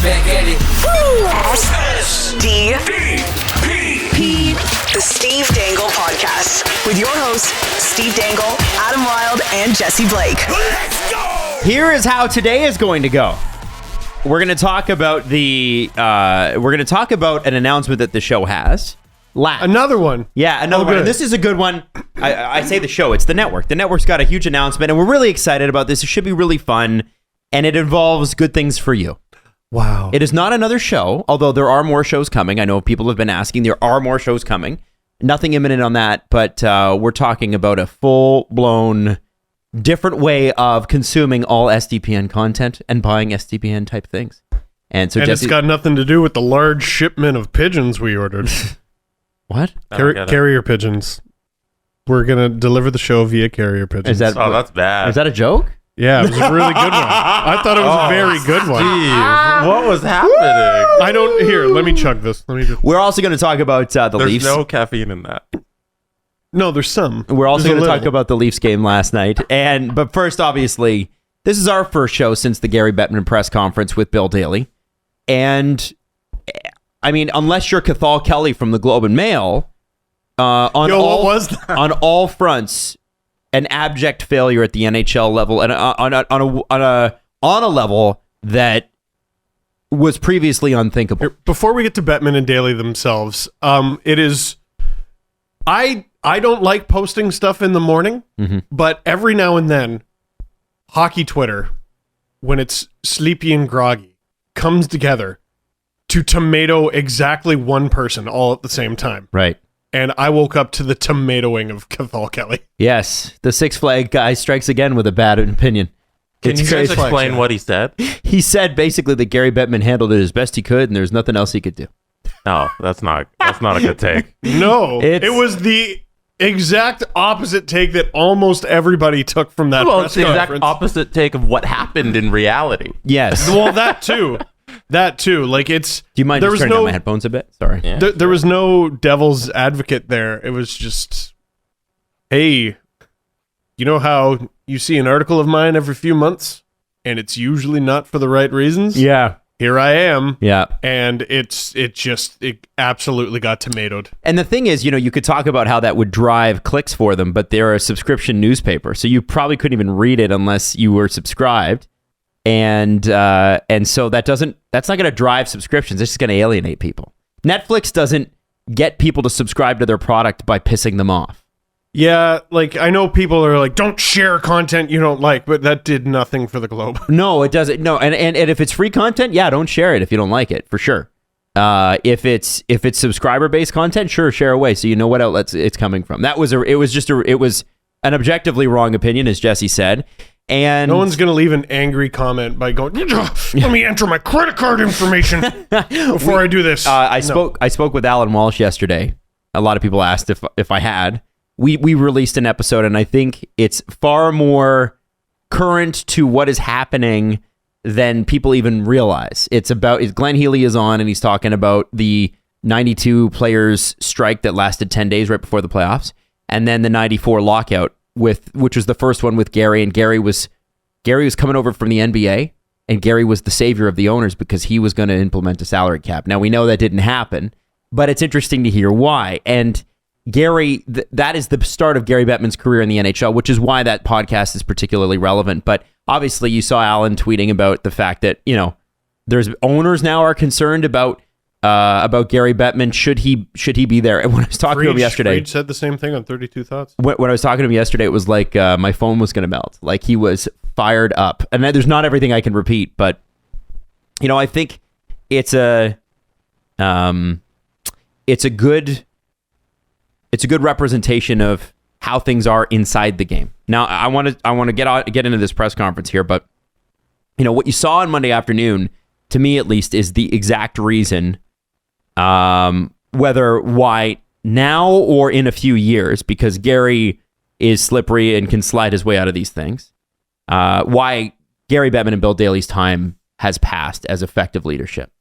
Spaghetti. SDPN, the Steve Dangle Podcast, with your hosts, Steve Dangle, Adam Wilde, and Jesse Blake. Let's go! Here is how today is going to go. We're going to talk about an announcement that the show has. Another one. Yeah, another one. And this is a good one. I say the show, it's the network. The network's got a huge announcement, and we're really excited about this. It should be really fun, and it involves good things for you. Wow. It is not another show, although there are more shows coming. I know people have been asking. There are more shows coming. Nothing imminent on that, but we're talking about a full-blown different way of consuming all SDPN content and buying SDPN type things. And it's got nothing to do with the large shipment of pigeons we ordered. What? Carrier pigeons. We're going to deliver the show via carrier pigeons. That's bad. Is that a joke? Yeah, it was a really good one. I thought it was a very good one. Steve, what was happening? Here, let me chug this. We're also going to talk about the Leafs. There's no caffeine in that. No, there's some. We're also going to talk about the Leafs game last night. But first, obviously, this is our first show since the Gary Bettman press conference with Bill Daly. And, I mean, unless you're Cathal Kelly from the Globe and Mail, what was that? On all fronts, an abject failure at the NHL level, and on a level that was previously unthinkable. Before we get to Bettman and Daly themselves, it is... I don't like posting stuff in the morning, but every now and then, hockey Twitter, when it's sleepy and groggy, comes together to tomato exactly one person all at the same time. Right. And I woke up to the tomatoing of Cathal Kelly. Yes, the Six Flag guy strikes again with a bad opinion. Can you guys explain what he said? He said basically that Gary Bettman handled it as best he could, and there's nothing else he could do. No, that's not a good take. No, it was the exact opposite take that almost everybody took from that press it's the conference. exact opposite take of what happened in reality. Yes. Well, that too. Like, it's... Do you mind just turning down my headphones a bit? Sorry. Yeah, there was no devil's advocate there. It was just, hey, you know how you see an article of mine every few months, and it's usually not for the right reasons? Yeah. Here I am. Yeah. And it absolutely got tomatoed. And the thing is, you could talk about how that would drive clicks for them, but they're a subscription newspaper, so you probably couldn't even read it unless you were subscribed. And so that's not going to drive subscriptions. It's just going to alienate people. Netflix doesn't get people to subscribe to their product by pissing them off. Yeah, like, I know people are like, don't share content you don't like, but that did nothing for the Globe. No, it doesn't. No, and if it's free content, yeah, don't share it if you don't like it, for sure. If it's subscriber-based content, sure, share away so you know what outlets it's coming from. It was an objectively wrong opinion, as Jesse said. And no one's going to leave an angry comment by going, let me enter my credit card information before I do this. I spoke with Alan Walsh yesterday. A lot of people asked if I had. We released an episode, and I think it's far more current to what is happening than people even realize. Glenn Healy is on, and he's talking about the 92 players strike that lasted 10 days right before the playoffs, and then the 94 lockout, which was the first one with Gary, and Gary was coming over from the NBA, and Gary was the savior of the owners because he was going to implement a salary cap. Now, we know that didn't happen, but it's interesting to hear why. And Gary, that is the start of Gary Bettman's career in the NHL, which is why that podcast is particularly relevant. But obviously, you saw Alan tweeting about the fact that, there's owners now are concerned about Gary Bettman. Should he be there? And when I was talking to him yesterday, Freed said the same thing on 32 Thoughts. When I was talking to him yesterday, it was like my phone was going to melt. Like, he was fired up. And there's not everything I can repeat, but I think it's a good representation of how things are inside the game. Now, I want to get into this press conference here, but what you saw on Monday afternoon, to me at least, is the exact reason. Why now or in a few years, because Gary is slippery and can slide his way out of these things. Why Gary Bettman and Bill Daly's time has passed as effective leadership.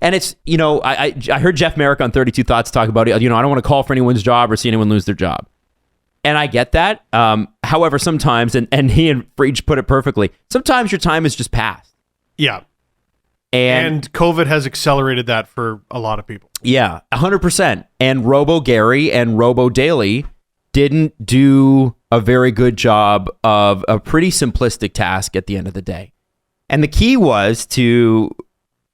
And it's, I heard Jeff Merrick on 32 Thoughts talk about it. I don't want to call for anyone's job or see anyone lose their job. And I get that. However, sometimes, and he and Freed put it perfectly, sometimes your time is just passed. Yeah. And COVID has accelerated that for a lot of people. Yeah, 100%. And Robo Gary and Robo Daily didn't do a very good job of a pretty simplistic task at the end of the day. And the key was to,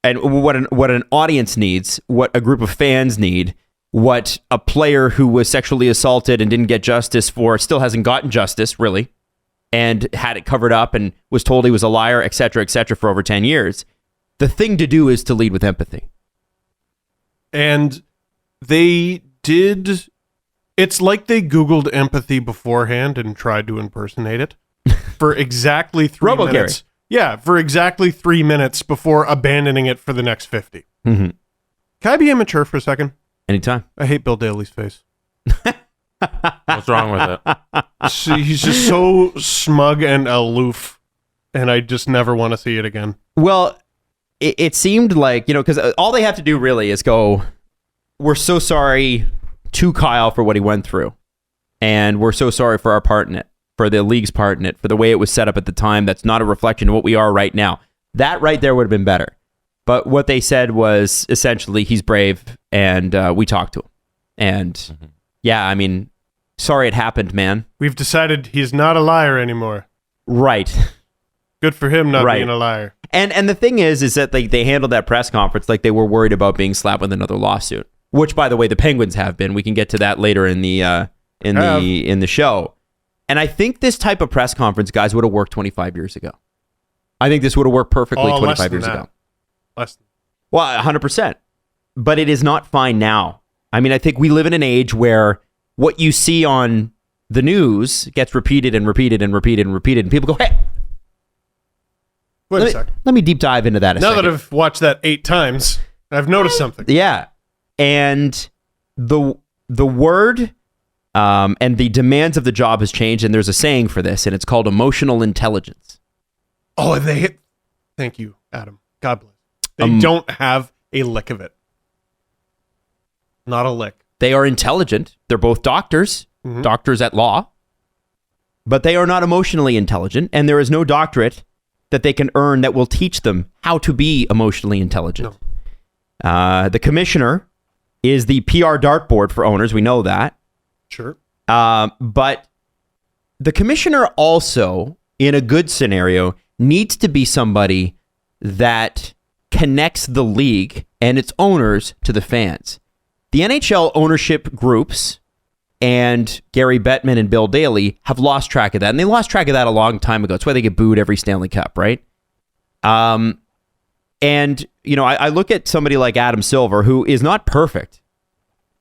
and what an audience needs, what a group of fans need, what a player who was sexually assaulted and didn't get justice for, still hasn't gotten justice, really, and had it covered up and was told he was a liar, et cetera, for over 10 years. The thing to do is to lead with empathy. And they did. It's like they Googled empathy beforehand and tried to impersonate it for exactly 3 minutes. Gary. Yeah, for exactly 3 minutes before abandoning it for the next 50. Mm-hmm. Can I be immature for a second? Anytime. I hate Bill Daly's face. What's wrong with it? He's just so smug and aloof, and I just never want to see it again. Well, it seemed like, because all they have to do really is go, we're so sorry to Kyle for what he went through. And we're so sorry for our part in it, for the league's part in it, for the way it was set up at the time. That's not a reflection of what we are right now. That right there would have been better. But what they said was essentially, he's brave, and we talked to him. And yeah, I mean, sorry it happened, man. We've decided he's not a liar anymore. Right. Good for him not being a liar. And the thing is that they handled that press conference like they were worried about being slapped with another lawsuit, which, by the way, the Penguins have been. We can get to that later in the show. And I think this type of press conference, guys, would have worked 25 years ago. I think this would have worked perfectly 25 years ago. Less than. Well, 100%. But it is not fine now. I mean, I think we live in an age where what you see on the news gets repeated and repeated and repeated and repeated, and people go, hey, wait a second. Let me deep dive into that a second. Now that I've watched that 8 times, I've noticed something. Yeah. And the word and the demands of the job has changed, and there's a saying for this, and it's called emotional intelligence. Oh, thank you, Adam. God bless. They don't have a lick of it. Not a lick. They are intelligent. They're both doctors, doctors at law, but they are not emotionally intelligent, and there is no doctorate that they can earn that will teach them how to be emotionally intelligent. No. The commissioner is the PR dartboard for owners. We know that. Sure. But the commissioner also, in a good scenario, needs to be somebody that connects the league and its owners to the fans. The NHL ownership groups and Gary Bettman and Bill Daly have lost track of that. And they lost track of that a long time ago. That's why they get booed every Stanley Cup, right? And, I look at somebody like Adam Silver, who is not perfect,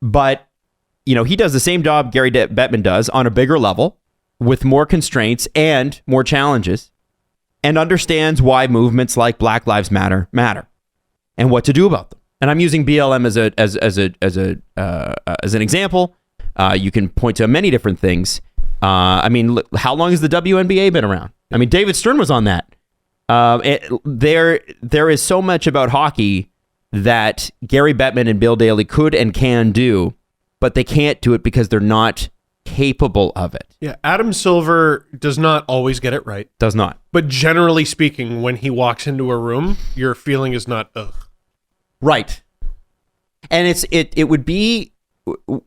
but, he does the same job Gary Bettman does on a bigger level with more constraints and more challenges, and understands why movements like Black Lives Matter and what to do about them. And I'm using BLM as an example. You can point to many different things. How long has the WNBA been around? I mean, David Stern was on that. There is so much about hockey that Gary Bettman and Bill Daly could and can do, but they can't do it because they're not capable of it. Yeah, Adam Silver does not always get it right. Does not. But generally speaking, when he walks into a room, your feeling is not, ugh. Right. And it would be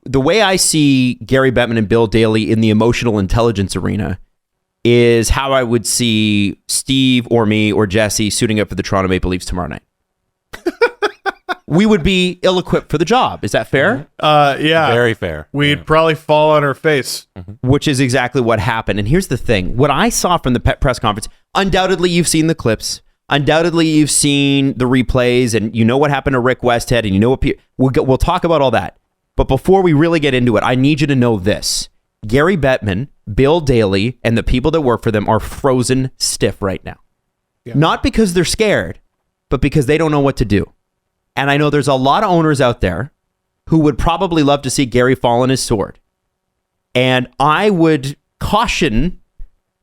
the way I see Gary Bettman and Bill Daly in the emotional intelligence arena is how I would see Steve or me or Jesse suiting up for the Toronto Maple Leafs tomorrow night. We would be ill-equipped for the job. Is that fair? Yeah. Very fair. We'd probably fall on our face. Which is exactly what happened. And here's the thing. What I saw from the press conference, undoubtedly you've seen the clips. Undoubtedly you've seen the replays, and you know what happened to Rick Westhead, and you know what we'll talk about all that. But before we really get into it, I need you to know this. Gary Bettman, Bill Daly, and the people that work for them are frozen stiff right now. Yeah. Not because they're scared, but because they don't know what to do. And I know there's a lot of owners out there who would probably love to see Gary fall on his sword. And I would caution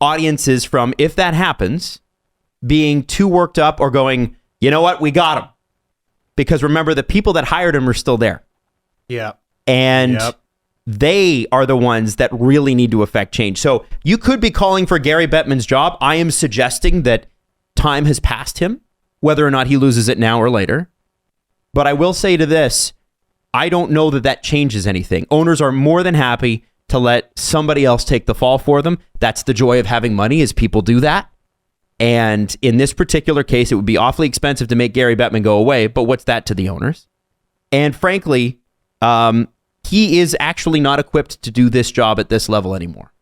audiences from, if that happens, being too worked up or going, you know what, we got him. Because remember, the people that hired him are still there. Yeah. And they are the ones that really need to affect change. So you could be calling for Gary Bettman's job. I am suggesting that time has passed him whether or not he loses it now or later. But I will say to this, I don't know that that changes anything. Owners are more than happy to let somebody else take the fall for them. That's the joy of having money, is people do that. And in this particular case, it would be awfully expensive to make Gary Bettman go away, but what's that to the owners? And frankly, he is actually not equipped to do this job at this level anymore.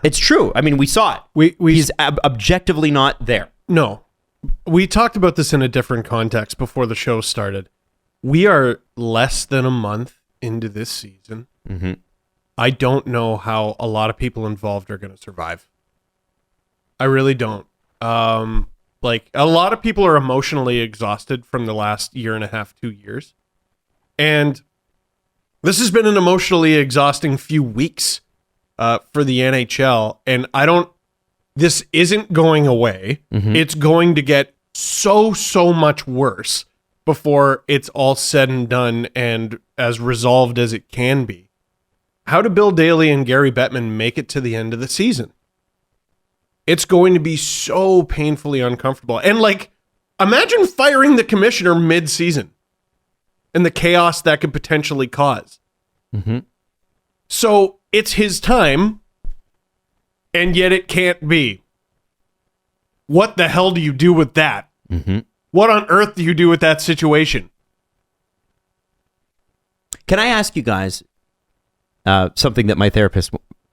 It's true. I mean, we saw it. He's objectively not there. No. We talked about this in a different context before the show started. We are less than a month into this season. Mm-hmm. I don't know how a lot of people involved are going to survive. I really don't. Like, a lot of people are emotionally exhausted from the last year and a half, 2 years. And this has been an emotionally exhausting few weeks for the NHL. And this isn't going away. Mm-hmm. It's going to get so much worse before it's all said and done and as resolved as it can be. How do Bill Daly and Gary Bettman make it to the end of the season? It's going to be so painfully uncomfortable. And like, imagine firing the commissioner mid-season and the chaos that could potentially cause. Mm-hmm. So it's his time, and yet it can't be. What the hell do you do with that? Mm-hmm. What on earth do you do with that situation? Can I ask you guys something that my therapist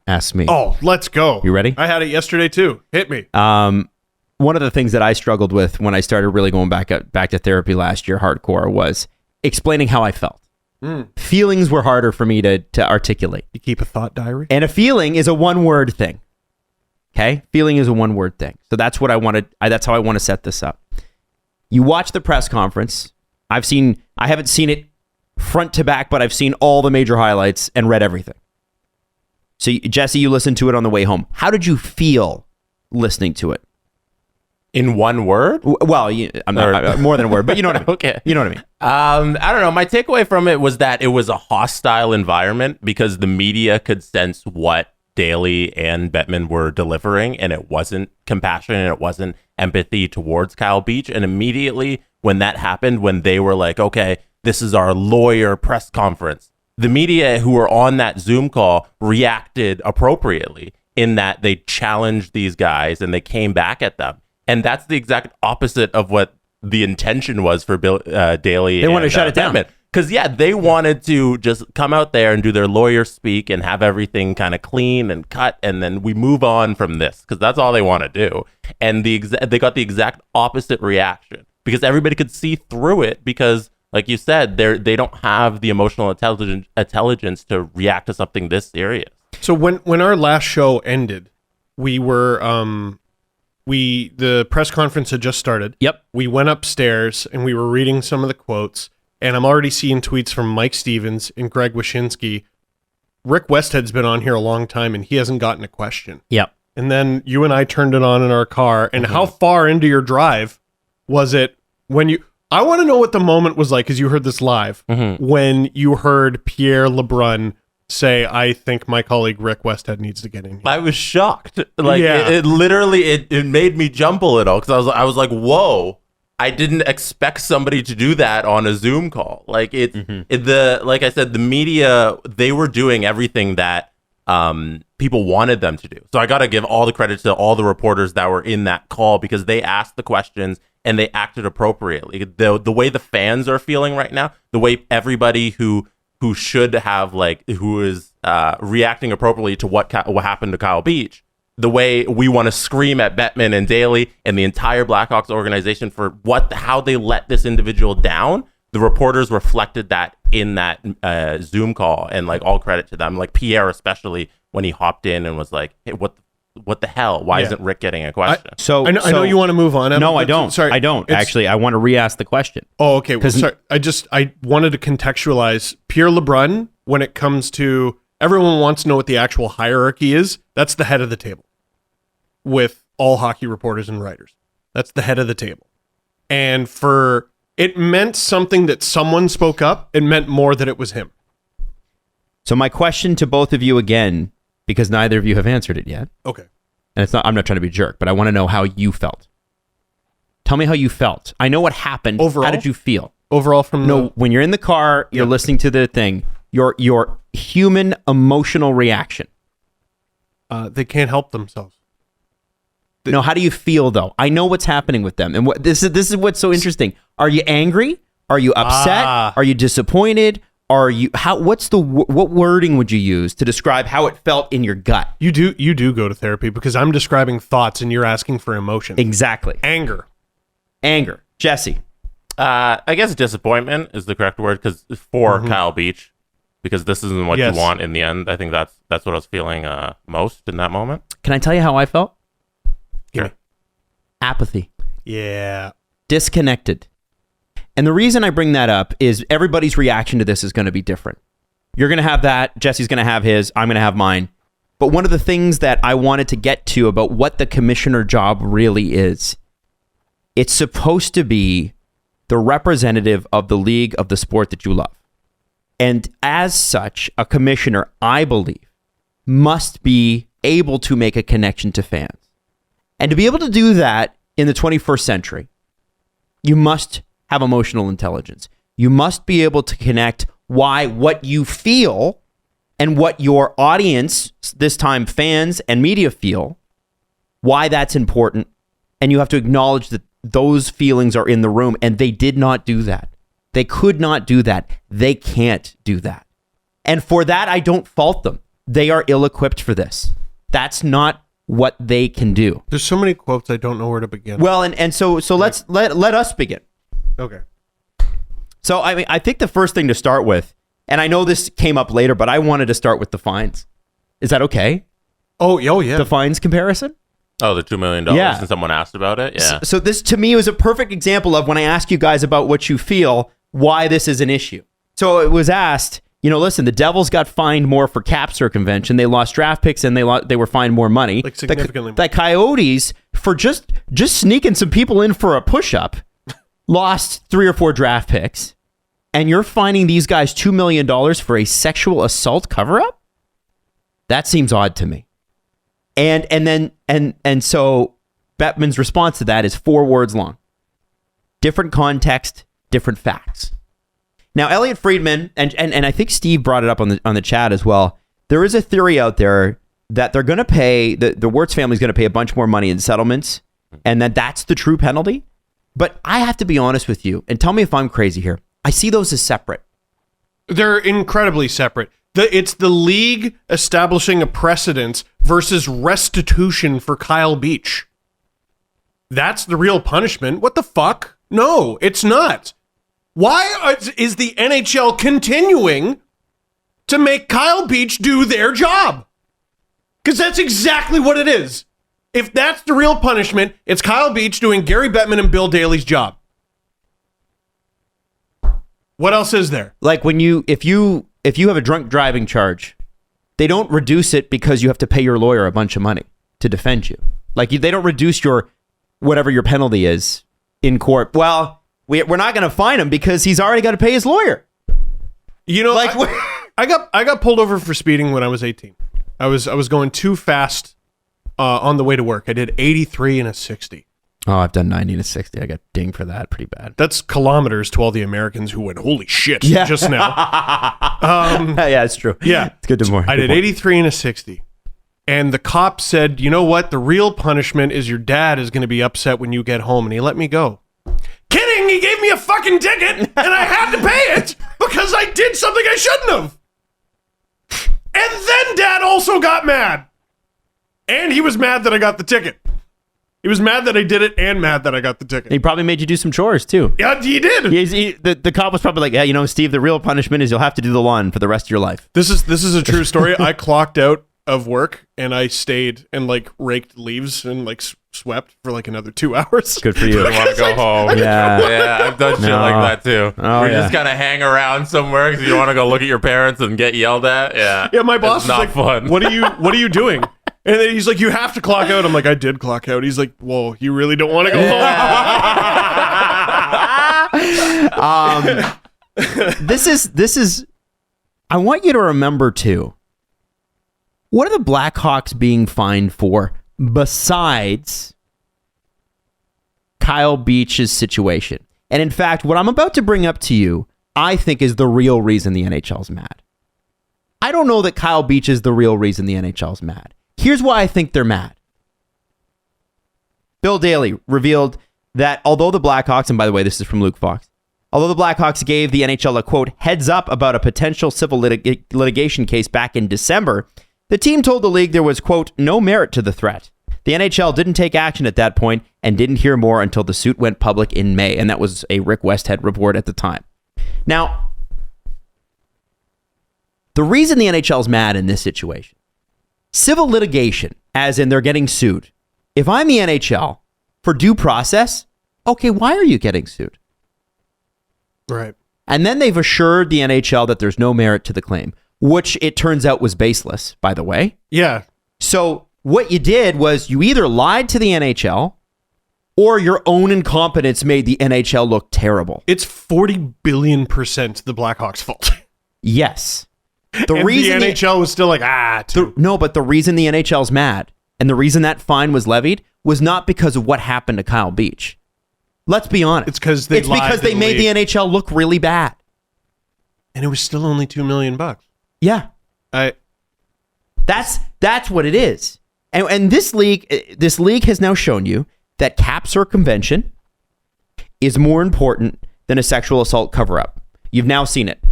asked me? Oh, let's go. You ready? I had it yesterday too. Hit me. One of the things that I struggled with when I started really going back to therapy last year, hardcore, was explaining how I felt. Feelings were harder for me to articulate. You keep a thought diary? And a feeling is a one-word thing. Okay? Feeling is a one-word thing. So that's what I wanted. That's how I want to set this up. You watch the press conference. I haven't seen it front to back, but I've seen all the major highlights and read everything. So Jesse, you listened to it on the way home. How did you feel listening to it? In one word? Well, I'm not more than a word, but you know what I mean. Okay. You know what I mean. I don't know. My takeaway from it was that it was a hostile environment because the media could sense what Daly and Bettman were delivering, and it wasn't compassion and it wasn't empathy towards Kyle Beach. And immediately when that happened, when they were like, okay, this is our lawyer press conference, the media who were on that Zoom call reacted appropriately in that they challenged these guys and they came back at them. And that's the exact opposite of what the intention was for Bill Daly. They wanted to shut it down. Because, they wanted to just come out there and do their lawyer speak and have everything kind of clean and cut, and then we move on from this, because that's all they want to do. And they got the exact opposite reaction because everybody could see through it because, like you said, they don't have the emotional intelligence to react to something this serious. So when our last show ended, we were... the press conference had just started. Yep. We went upstairs and we were reading some of the quotes, and I'm already seeing tweets from Mike Stevens and Greg Wyshynski. Rick Westhead's been on here a long time and he hasn't gotten a question. Yep. And then you and I turned it on in our car. And how far into your drive was it when I want to know what the moment was like, because you heard this live, when you heard Pierre LeBrun say, I think my colleague Rick Westhead needs to get in here. I was shocked. Like, it literally, it made me jump a little because I was like, whoa, I didn't expect somebody to do that on a Zoom call. Like, like I said, the media, they were doing everything that people wanted them to do. So I got to give all the credit to all the reporters that were in that call because they asked the questions and they acted appropriately. The way the fans are feeling right now, the way everybody who should have, who is reacting appropriately to what happened to Kyle Beach, the way we want to scream at Bettman and Daly and the entire Blackhawks organization for how they let this individual down, the reporters reflected that in that Zoom call, and all credit to them. Like Pierre, especially when he hopped in and was like, hey, what the hell? Why isn't Rick getting a question? I know you want to move on. No, I don't. Sorry, I don't. Actually, I want to re-ask the question. Oh, okay. Well, sorry. I wanted to contextualize Pierre LeBrun when it comes to everyone wants to know what the actual hierarchy is. That's the head of the table with all hockey reporters and writers. That's the head of the table. And it meant something that someone spoke up. It meant more that it was him. So my question to both of you again, because neither of you have answered it yet. Okay. And I'm not trying to be a jerk, but I want to know how you felt. Tell me how you felt. I know what happened. Overall? How did you feel? Overall from No, when you're in the car, you're listening to the thing, your human emotional reaction. they can't help themselves. No, how do you feel though? I know what's happening with them, and this is what's so interesting. Are you angry? Are you upset? Are you disappointed? Are you what wording would you use to describe how it felt in your gut? You do go to therapy because I'm describing thoughts and you're asking for emotion. Exactly. Anger. Jesse. I guess disappointment is the correct word because for Kyle Beach, because this isn't what you want in the end. I think that's what I was feeling most in that moment. Can I tell you how I felt? Sure. Apathy. Yeah. Disconnected. And the reason I bring that up is everybody's reaction to this is going to be different. You're going to have that. Jesse's going to have his. I'm going to have mine. But one of the things that I wanted to get to about what the commissioner job really is, it's supposed to be the representative of the league, of the sport that you love. And as such, a commissioner, I believe, must be able to make a connection to fans. And to be able to do that in the 21st century, you must have emotional intelligence. You must be able to connect what you feel and what your audience, this time fans and media, feel, why that's important. And you have to acknowledge that those feelings are in the room, and they did not do that. They could not do that. They can't do that. And for that, I don't fault them. They are ill-equipped for this. That's not what they can do. There's so many quotes I don't know where to begin. Well, and so let us begin. Okay. So I mean, I think the first thing to start with, and I know this came up later, but I wanted to start with the fines. Is that okay? Oh yeah. The fines comparison? Oh, the $2 million. Yeah. And someone asked about it. Yeah. So this to me was a perfect example of when I ask you guys about what you feel, why this is an issue. So it was asked, listen, the Devils got fined more for cap circumvention. They lost draft picks and they were fined more money. Like significantly more. The Coyotes, for just sneaking some people in for a push-up, lost 3 or 4 draft picks. And you're fining these guys $2 million for a sexual assault cover-up? That seems odd to me. And so Bettman's response to that is 4 words long. Different context, different facts. Now, Elliot Friedman, and I think Steve brought it up on the chat as well. There is a theory out there that they're going to pay, the Wirtz family is going to pay a bunch more money in settlements, and that's the true penalty. But I have to be honest with you, and tell me if I'm crazy here. I see those as separate. They're incredibly separate. It's the league establishing a precedence versus restitution for Kyle Beach. That's the real punishment. What the fuck? No, it's not. Why is the NHL continuing to make Kyle Beach do their job? Because that's exactly what it is. If that's the real punishment, it's Kyle Beach doing Gary Bettman and Bill Daly's job. What else is there? Like if you have a drunk driving charge, they don't reduce it because you have to pay your lawyer a bunch of money to defend you. Like they don't reduce your whatever your penalty is in court. Well, we're not going to fine him because he's already got to pay his lawyer. I got pulled over for speeding when I was 18. I was going too fast on the way to work. I did 83 and a 60. Oh, I've done 90 and a 60. I got dinged for that pretty bad. That's kilometers to all the Americans who went, holy shit, just now. Yeah, it's true. Yeah. It's good to more. I did 83 and a 60. And the cop said, you know what? The real punishment is your dad is going to be upset when you get home. And he let me go. Kidding! He gave me a fucking ticket and I had to pay it because I did something I shouldn't have. And then dad also got mad. And he was mad that I got the ticket. He was mad that I did it and mad that I got the ticket. He probably made you do some chores too. Yeah, he did. The cop was probably like, yeah, Steve, the real punishment is you'll have to do the lawn for the rest of your life. This is a true story. I clocked out of work and I stayed and raked leaves and swept for another 2 hours. Good for you. You want to go home. Yeah. I've done shit like that too. Oh, Just kind of hang around somewhere because you want to go look at your parents and get yelled at. Yeah. Yeah, my boss was not fun. What are you doing? And then he's like, you have to clock out. I'm like, I did clock out. He's like, whoa, you really don't want to go home? This is I want you to remember too, what are the Blackhawks being fined for besides Kyle Beach's situation. And in fact, what I'm about to bring up to you, I think is the real reason the NHL's mad. I don't know that Kyle Beach is the real reason the NHL's mad. Here's why I think they're mad. Bill Daly revealed that although the Blackhawks, and by the way, this is from Luke Fox, although the Blackhawks gave the NHL a, quote, heads up about a potential civil litigation case back in December, the team told the league there was, quote, no merit to the threat. The NHL didn't take action at that point and didn't hear more until the suit went public in May. And that was a Rick Westhead report at the time. Now, the reason the NHL's mad in this situation, civil litigation, as in they're getting sued. If I'm the NHL for due process, okay, why are you getting sued? Right. And then they've assured the NHL that there's no merit to the claim, which it turns out was baseless, by the way. Yeah. So what you did was you either lied to the NHL or your own incompetence made the NHL look terrible. It's 40 billion % the Blackhawks' fault. Yes. The NHL was still like, no, but the reason the NHL's mad and the reason that fine was levied was not because of what happened to Kyle Beach. Let's be honest. It's because they made the NHL look really bad. And it was still only $2 million. Yeah. That's what it is. And this league has now shown you that cap circumvention is more important than a sexual assault cover-up. You've now seen it.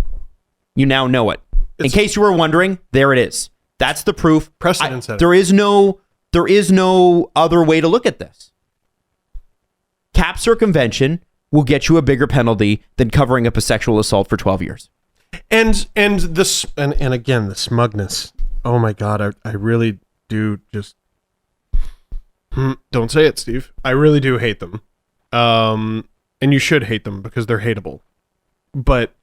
You now know it. In case you were wondering, there it is. That's the proof. Precedent setting. There is no other way to look at this. Cap circumvention will get you a bigger penalty than covering up a sexual assault for 12 years. And again, the smugness. Oh my God, I really do just don't say it, Steve. I really do hate them. And you should hate them because they're hateable. But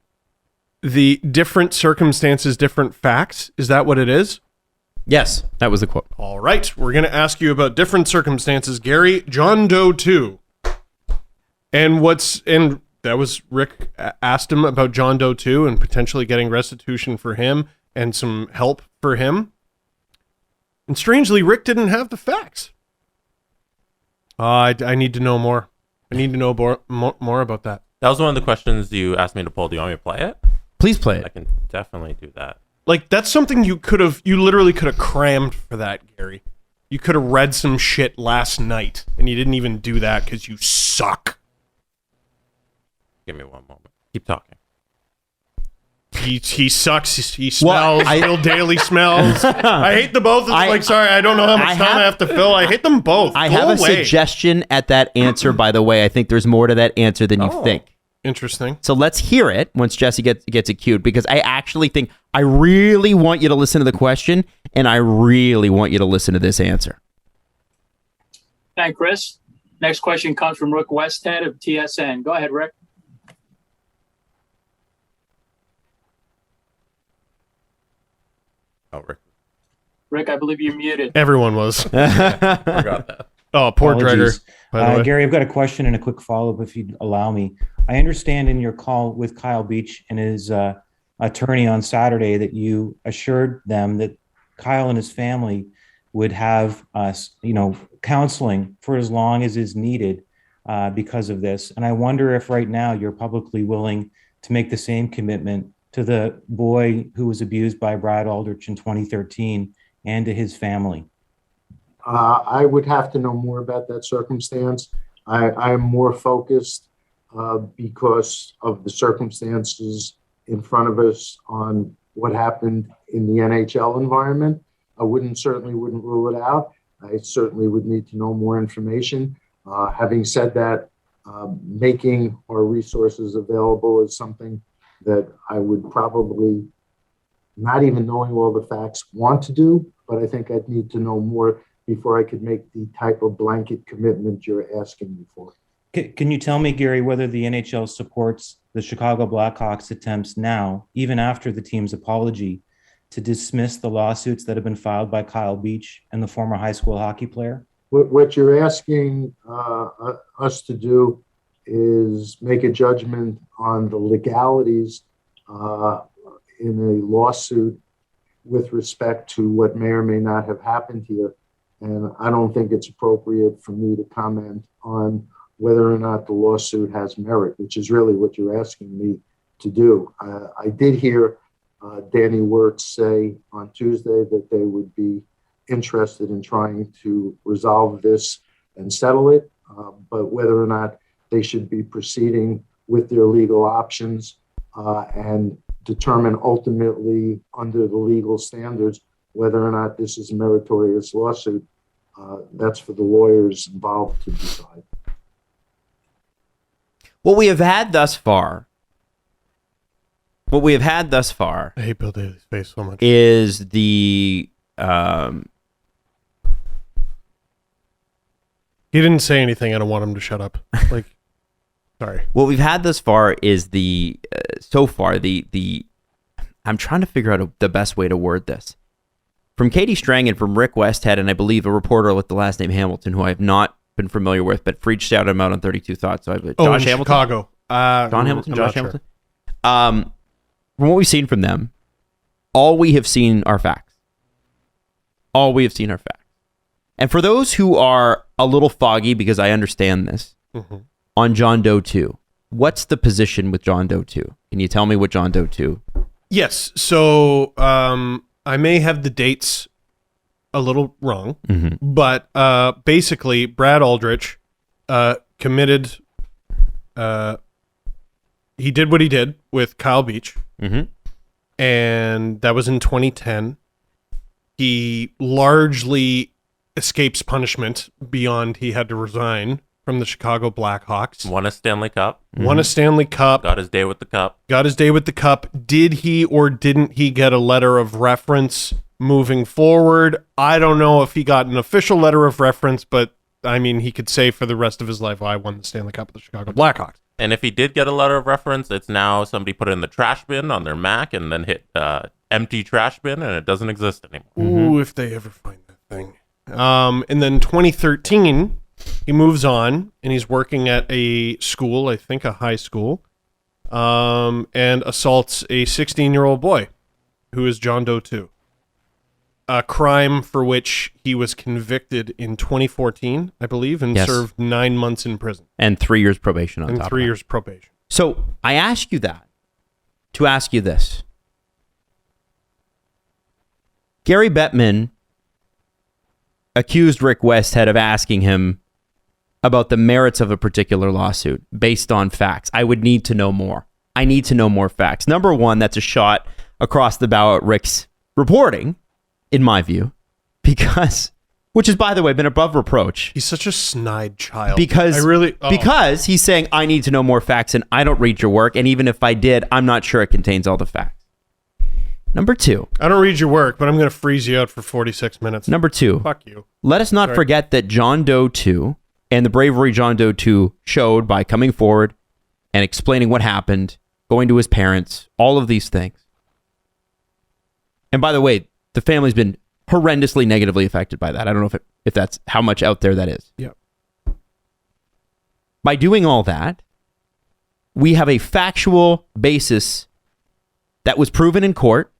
the different circumstances, different facts, is that what it is? Yes, that was the quote. All right, we're going to ask you about different circumstances, Gary. John Doe 2. And that was Rick asked him about John Doe 2 and potentially getting restitution for him and some help for him. And strangely, Rick didn't have the facts. I need to know more. I need to know more about that. That was one of the questions you asked me to pull. Do you want me to play it? Please play it. I can definitely do that. Like, that's something you literally could have crammed for that, Gary. You could have read some shit last night, and you didn't even do that because you suck. Give me one moment. Keep talking. He sucks. He smells. Bill Daly smells. I hate the both of them. Sorry, I don't know how much time I have to fill. I hate them both. I have a suggestion at that answer, by the way. I think there's more to that answer than you think. Interesting. So let's hear it once Jesse gets it queued, because I actually think I really want you to listen to the question, and I really want you to listen to this answer. Thank Chris. Next question comes from Rick Westhead of TSN. Go ahead, Rick. Oh, Rick. Rick, I believe you're muted. Everyone was. Forgot that. Oh, poor Dreger. Gary, I've got a question and a quick follow-up, if you'd allow me. I understand in your call with Kyle Beach and his attorney on Saturday that you assured them that Kyle and his family would have counseling for as long as is needed because of this. And I wonder if right now you're publicly willing to make the same commitment to the boy who was abused by Brad Aldrich in 2013 and to his family. I would have to know more about that circumstance. I am more focused because of the circumstances in front of us on what happened in the NHL environment. I certainly wouldn't rule it out. I certainly would need to know more information. Having said that, making our resources available is something that I would probably, not even knowing all the facts, want to do, but I think I'd need to know more before I could make the type of blanket commitment you're asking me for. Can you tell me, Gary, whether the NHL supports the Chicago Blackhawks' attempts now, even after the team's apology, to dismiss the lawsuits that have been filed by Kyle Beach and the former high school hockey player? What you're asking us to do is make a judgment on the legalities in a lawsuit with respect to what may or may not have happened here. And I don't think it's appropriate for me to comment on whether or not the lawsuit has merit, which is really what you're asking me to do. I did hear Danny Wirtz say on Tuesday that they would be interested in trying to resolve this and settle it, but whether or not they should be proceeding with their legal options and determine ultimately under the legal standards whether or not this is a meritorious lawsuit, that's for the lawyers involved to decide. What we have had thus far I hate Bill Daly's face so much. is the He didn't say anything. I don't want him to shut up. Like, sorry. what we've had thus far is the I'm trying to figure out the best way to word this. From Katie Strang and from Rick Westhead, and I believe a reporter with the last name Hamilton, who I have not been familiar with, but Freed shouted him out on 32 Thoughts. So I have Josh in Hamilton, Chicago. John Hamilton, I'm Josh not sure. Hamilton. From what we've seen from them, all we have seen are facts. All we have seen are facts. And for those who are a little foggy, because I understand this, on John Doe 2, what's the position with John Doe 2? Can you tell me what John Doe 2? Yes. So I may have the dates a little wrong, but basically Brad Aldrich committed, he did what he did with Kyle Beach, and that was in 2010. He largely escapes punishment beyond he had to resign from the Chicago Blackhawks. Won a Stanley Cup. Won a Stanley Cup. Got his day with the cup. Got his day with the cup. Did he or didn't he get a letter of reference moving forward? I don't know if he got an official letter of reference, but I mean, he could say for the rest of his life, I won the Stanley Cup with the Chicago Blackhawks. And if he did get a letter of reference, it's now somebody put it in the trash bin on their Mac and then hit empty trash bin, and it doesn't exist anymore. Ooh, if they ever find that thing. And then 2013, he moves on, and he's working at a school, I think a high school, and assaults a 16-year-old boy, who is John Doe 2. A crime for which he was convicted in 2014, I believe, and served 9 months in prison. And 3 years probation on And top of 3 that. years probation. So I ask you that to ask you this. Gary Bettman accused Rick Westhead of asking him about the merits of a particular lawsuit based on facts. I would need to know more. I need to know more facts. Number one, that's a shot across the bow at Rick's reporting, in my view, because, which has, by the way, been above reproach. He's such a snide child. Because Because he's saying, I need to know more facts and I don't read your work. And even if I did, I'm not sure it contains all the facts. Number two. I don't read your work, but I'm going to freeze you out for 46 minutes. Number two. Fuck you. Let us not forget that John Doe 2 and the bravery John Doe 2 showed by coming forward and explaining what happened, going to his parents, all of these things. And by the way, the family's been horrendously negatively affected by that. I don't know if that's how much out there that is. Yeah. By doing all that, we have a factual basis that was proven in court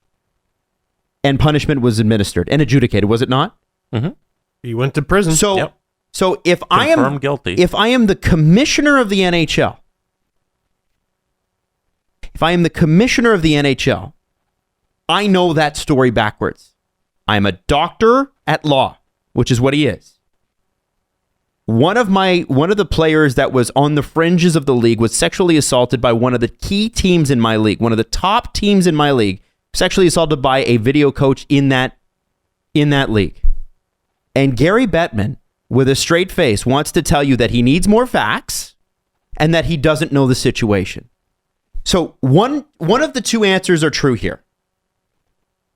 and punishment was administered and adjudicated, was it not? Mm-hmm. He went to prison. So if Confirmed guilty. If I am the commissioner of the NHL, I know that story backwards. I'm a doctor at law, which is what he is. One of the players that was on the fringes of the league was sexually assaulted by one of the key teams in my league, one of the top teams in my league, sexually assaulted by a video coach in that league. And Gary Bettman, with a straight face, wants to tell you that he needs more facts and that he doesn't know the situation. So one of the two answers are true here.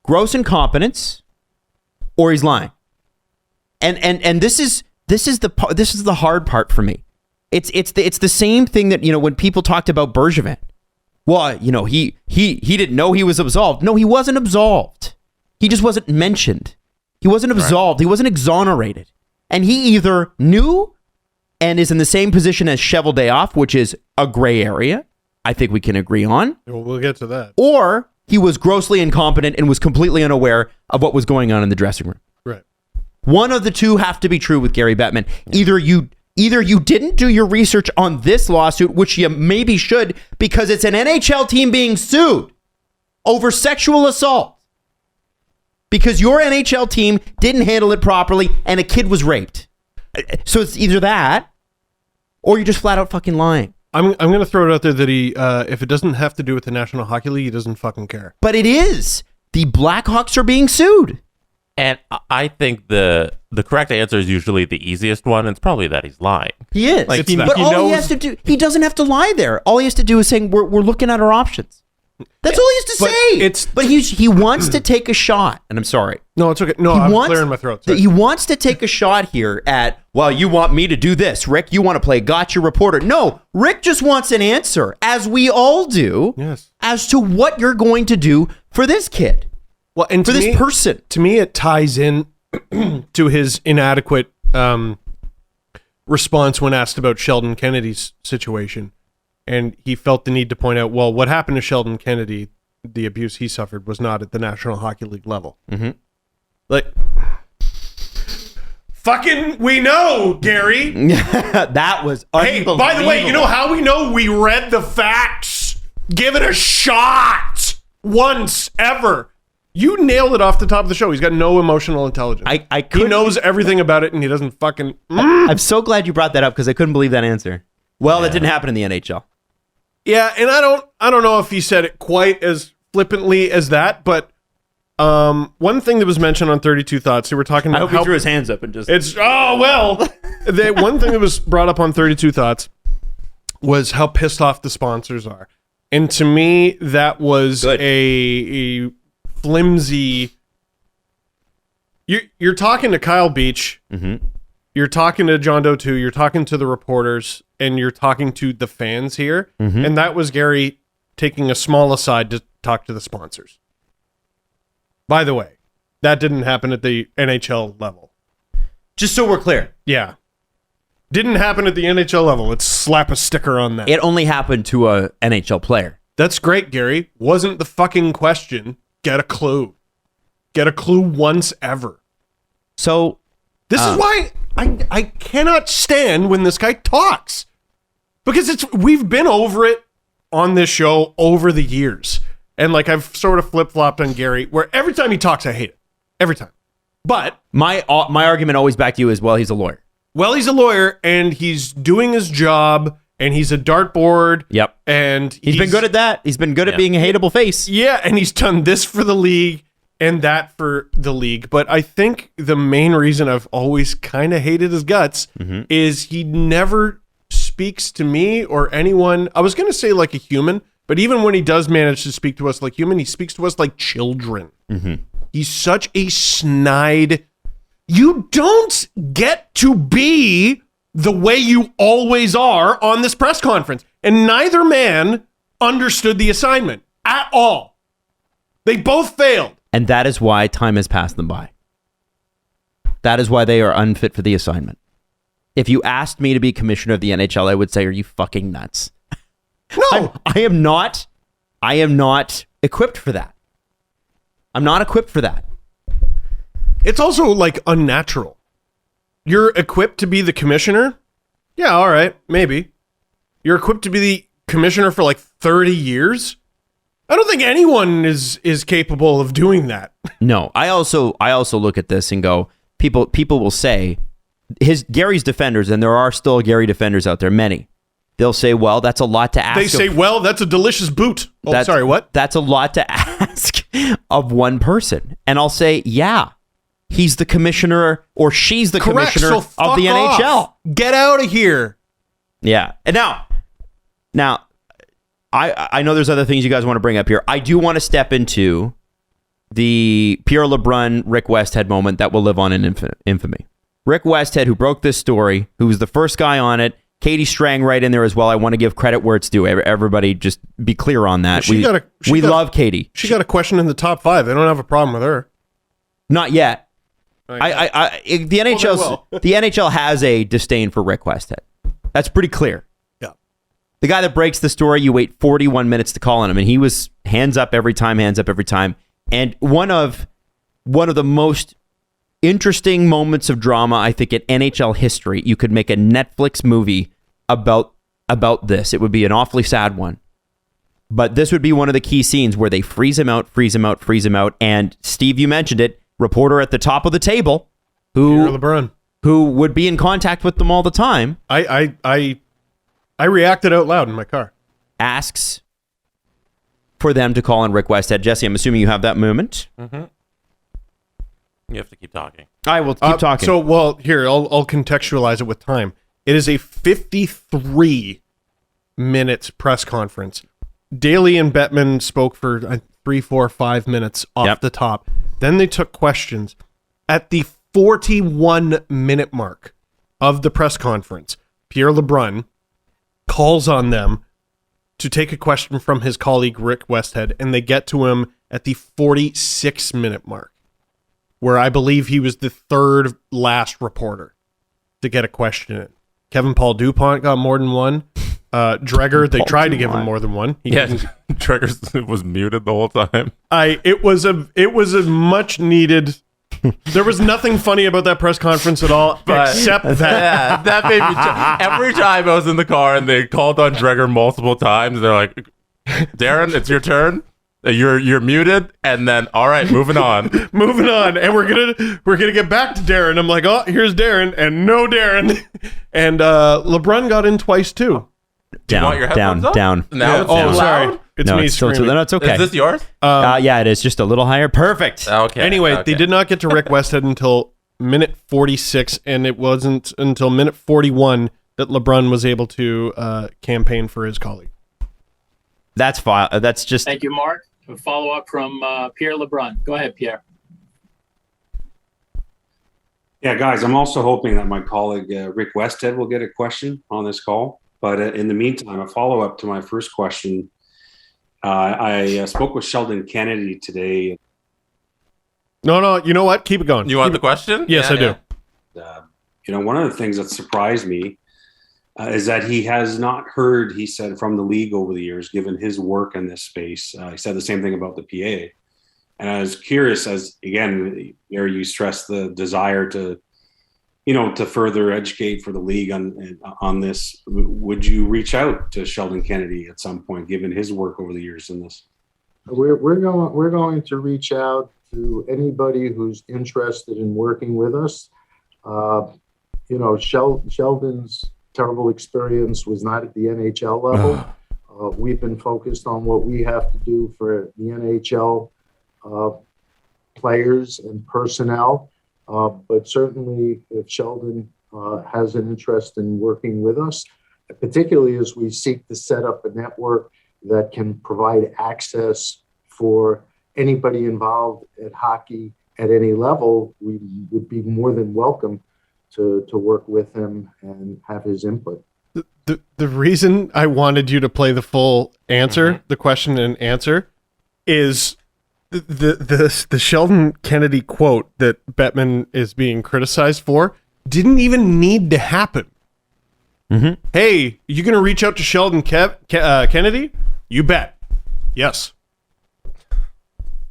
Gross incompetence, or he's lying. And this is the hard part for me. It's the same thing that, when people talked about Bergevin. Well, he didn't know he was absolved. No, he wasn't absolved. He just wasn't mentioned. He wasn't absolved. He wasn't exonerated. And he either knew and is in the same position as Cheveldayoff, which is a gray area, I think we can agree on. We'll get to that. Or he was grossly incompetent and was completely unaware of what was going on in the dressing room. Right. One of the two have to be true with Gary Bettman. Either you Either you didn't do your research on this lawsuit, which you maybe should, because it's an NHL team being sued over sexual assault. Because your NHL team didn't handle it properly and a kid was raped. So it's either that or you're just flat out fucking lying. I'm going to throw it out there that he, if it doesn't have to do with the National Hockey League, he doesn't fucking care. But it is. The Blackhawks are being sued. And I think the correct answer is usually the easiest one. It's probably that he's lying. He is. Like, but all he has to do, he doesn't have to lie there. All he has to do is saying, we're looking at our options. That's all he has to say. But he wants to take a shot. And I'm sorry. No, it's okay. No, I'm clearing my throat. Sorry. He wants to take a shot here at, well, you want me to do this. Rick, you want to play gotcha reporter. No, Rick just wants an answer, as we all do, as to what you're going to do for this kid. Well, and for this person. To me, it ties in to his inadequate response when asked about Sheldon Kennedy's situation. And he felt the need to point out, well, what happened to Sheldon Kennedy, the abuse he suffered, was not at the National Hockey League level. Mm-hmm. Like, fucking, we know, Gary. That was unbelievable. Hey, by the way, you know how we know? We read the facts. Give it a shot once, ever. You nailed it off the top of the show. He's got no emotional intelligence. He knows everything about it, and he doesn't fucking... I'm so glad you brought that up, because I couldn't believe that answer. Well, that didn't happen in the NHL. Yeah, and I don't know if he said it quite as flippantly as that, but one thing that was mentioned on 32 Thoughts, they were talking about I hope he threw his hands up and just... One thing that was brought up on 32 Thoughts was how pissed off the sponsors are. And to me, that was a flimsy... You're talking to Kyle Beach, you're talking to John Doe too, you're talking to the reporters, and you're talking to the fans here. And that was Gary taking a small aside to talk to the sponsors. By the way, that didn't happen at the NHL level. Just so we're clear. Yeah. Didn't happen at the NHL level. Let's slap a sticker on that. It only happened to a NHL player. That's great, Gary. Wasn't the fucking question. Get a clue. Get a clue once ever. So this is why I cannot stand when this guy talks. Because we've been over it on this show over the years. And like I've sort of flip-flopped on Gary, where every time he talks, I hate it. Every time. But my argument always back to you is, well, he's a lawyer. Well, he's a lawyer, and he's doing his job, and he's a dartboard. Yep. And he's been good at that. He's been good at being a hateable face. Yeah, and he's done this for the league and that for the league. But I think the main reason I've always kind of hated his guts is he never speaks to me or anyone. I was going to say like a human, but even when he does manage to speak to us like human, he speaks to us like children. He's such a snide. You don't get to be the way you always are on this press conference. And neither man understood the assignment at all. They both failed. And that is why time has passed them by. That is why they are unfit for the assignment. If you asked me to be commissioner of the NHL, I would say, are you fucking nuts? No. I am not equipped for that. I'm not equipped for that. It's also like unnatural. You're equipped to be the commissioner? Yeah, all right, maybe. You're equipped to be the commissioner for like 30 years? I don't think anyone is capable of doing that. No, I also look at this and go, people will say Gary's defenders, and there are still Gary defenders out there, many. They'll say, well, that's a lot to ask. They say, well, that's a delicious boot. Oh, sorry, what? That's a lot to ask of one person. And I'll say, yeah, he's the commissioner or she's the commissioner of the NHL. Get out of here. Yeah. And now, I know there's other things you guys want to bring up here. I do want to step into the Pierre LeBrun, Rick Westhead moment that will live on in infamy. Rick Westhead, who broke this story, who was the first guy on it. Katie Strang right in there as well. I want to give credit where it's due. Everybody just be clear on that. We love Katie. She got a question in the top 5. They don't have a problem with her. Not yet. The NHL has a disdain for Rick Westhead. That's pretty clear. Yeah. The guy that breaks the story, you wait 41 minutes to call on him, and he was hands up every time. And one of the most interesting moments of drama, I think, in NHL history. You could make a Netflix movie about this. It would be an awfully sad one. But this would be one of the key scenes where they freeze him out. And Steve, you mentioned it, reporter at the top of the table Pierre LeBrun, who would be in contact with them all the time. I reacted out loud in my car. Asks for them to call on Rick Westhead. Jesse, I'm assuming you have that moment. Mm-hmm. You have to keep talking. I will keep talking. So, well, here, I'll contextualize it with time. It is a 53 minutes press conference. Daly and Bettman spoke for 3, 4, 5 minutes off the top. Then they took questions. At the 41-minute mark of the press conference, Pierre LeBrun calls on them to take a question from his colleague Rick Westhead, and they get to him at the 46-minute mark, where I believe he was the third last reporter to get a question in. Kevin Paul DuPont got more than one. Dreger, they tried to give him more than one. Dreger was muted the whole time. It was a much needed. There was nothing funny about that press conference at all, except that. Yeah, that made me. Every time I was in the car and they called on Dreger multiple times, they're like, "Darren, it's your turn. You're muted." And then, all right, moving on, and we're gonna get back to Darren. I'm like, oh, here's Darren, and no Darren, and LeBrun got in twice too. Down. Now it's sorry. loud? It's no, me it's still screaming. no, it's okay. Is this yours? Yeah, it is just a little higher. Perfect. Okay. Anyway, they did not get to Rick Westhead until minute 46, and it wasn't until minute 41 that LeBrun was able to campaign for his colleague. That's fine. That's just. Thank you, Mark. A follow-up from Pierre LeBrun. Go ahead, Pierre. Yeah, guys, I'm also hoping that my colleague Rick Westhead will get a question on this call. But in the meantime, a follow-up to my first question. I spoke with Sheldon Kennedy today. No, you know what? Keep it going. You want the question? Yes, I do. One of the things that surprised me is that he has not heard, he said, from the league over the years, given his work in this space. He said the same thing about the PA. And I was curious, as again, there you stress the desire to further educate for the league on this. Would you reach out to Sheldon Kennedy at some point, given his work over the years in this? We're going to reach out to anybody who's interested in working with us. Sheldon's terrible experience was not at the NHL level. We've been focused on what we have to do for the NHL players and personnel. But certainly if Sheldon has an interest in working with us, particularly as we seek to set up a network that can provide access for anybody involved at hockey at any level, we would be more than welcome to work with him and have his input. The reason I wanted you to play the full answer, the question and answer, is the Sheldon Kennedy quote that Bettman is being criticized for didn't even need to happen. Mm-hmm. Hey, you going to reach out to Sheldon Kennedy? You bet. Yes.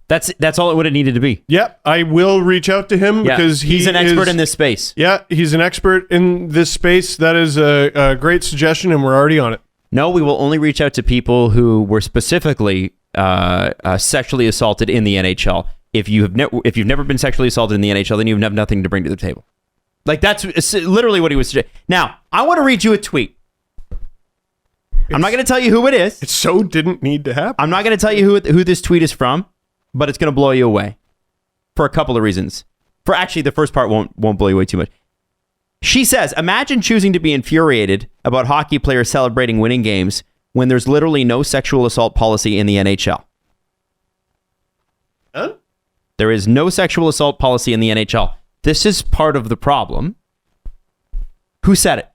That's all it would have needed to be. Yep, I will reach out to him because he's an expert in this space. Yeah, he's an expert in this space. That is a great suggestion, and we're already on it. No, we will only reach out to people who were specifically sexually assaulted in the NHL. If you've never been sexually assaulted in the NHL, then you have nothing to bring to the table. Like, that's literally what he was suggesting. Now, I want to read you a tweet. I'm not going to tell you who it is. It so didn't need to happen. I'm not going to tell you who this tweet is from, but it's going to blow you away for a couple of reasons. For actually, the first part won't blow you away too much. She says, imagine choosing to be infuriated about hockey players celebrating winning games when there's literally no sexual assault policy in the NHL. Huh? There is no sexual assault policy in the NHL. This is part of the problem. Who said it?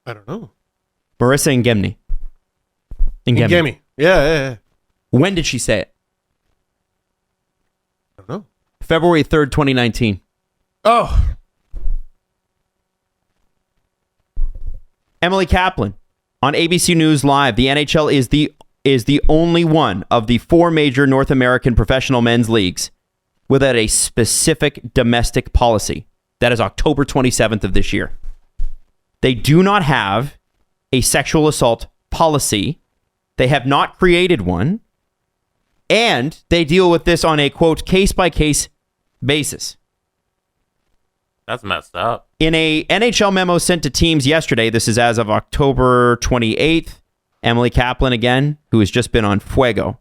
I don't know. Marissa Ngemi. Ngemi. Yeah. When did she say it? I don't know. February 3rd, 2019. Oh. Emily Kaplan on ABC News Live. The NHL is the only one of the 4 major North American professional men's leagues without a specific domestic policy. That is October 27th of this year. They do not have a sexual assault policy. They have not created one. And they deal with this on a, quote, case-by-case basis. That's messed up. In a NHL memo sent to teams yesterday, this is as of October 28th, Emily Kaplan again, who has just been on Fuego.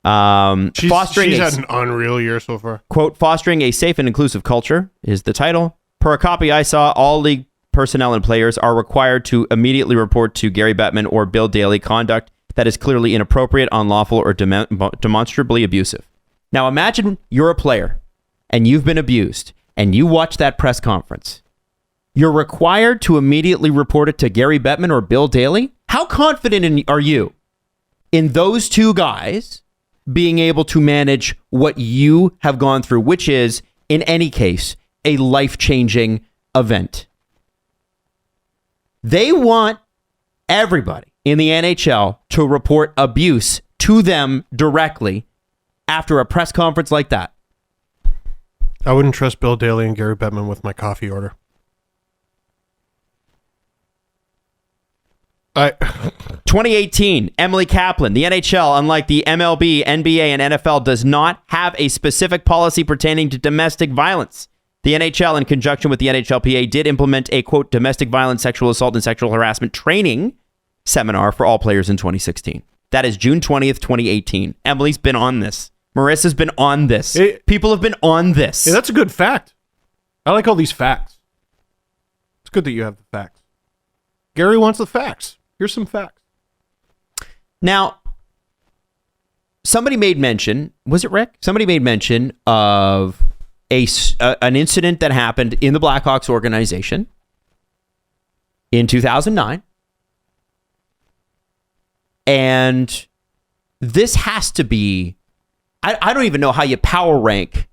She's had an unreal year so far. Quote, fostering a safe and inclusive culture is the title. Per a copy I saw, all league personnel and players are required to immediately report to Gary Bettman or Bill Daly conduct that is clearly inappropriate, unlawful, or demonstrably abusive. Now imagine you're a player and you've been abused and you watch that press conference. You're required to immediately report it to Gary Bettman or Bill Daly? How confident are you in those two guys being able to manage what you have gone through, which is, in any case, a life-changing event? They want everybody in the NHL to report abuse to them directly after a press conference like that. I wouldn't trust Bill Daly and Gary Bettman with my coffee order. 2018, Emily Kaplan. The NHL, unlike the MLB, NBA, and NFL, does not have a specific policy pertaining to domestic violence. The NHL, in conjunction with the NHLPA, did implement a, quote, domestic violence, sexual assault, and sexual harassment training seminar for all players in 2016. That is June 20th, 2018. Emily's been on this. Marissa's been on this. People have been on this. Yeah, that's a good fact. I like all these facts. It's good that you have the facts. Gary wants the facts. Here's some facts. Now, somebody made mention, was it Rick? Somebody made mention of an incident that happened in the Blackhawks organization in 2009. And this has to be, I don't even know how you power rank,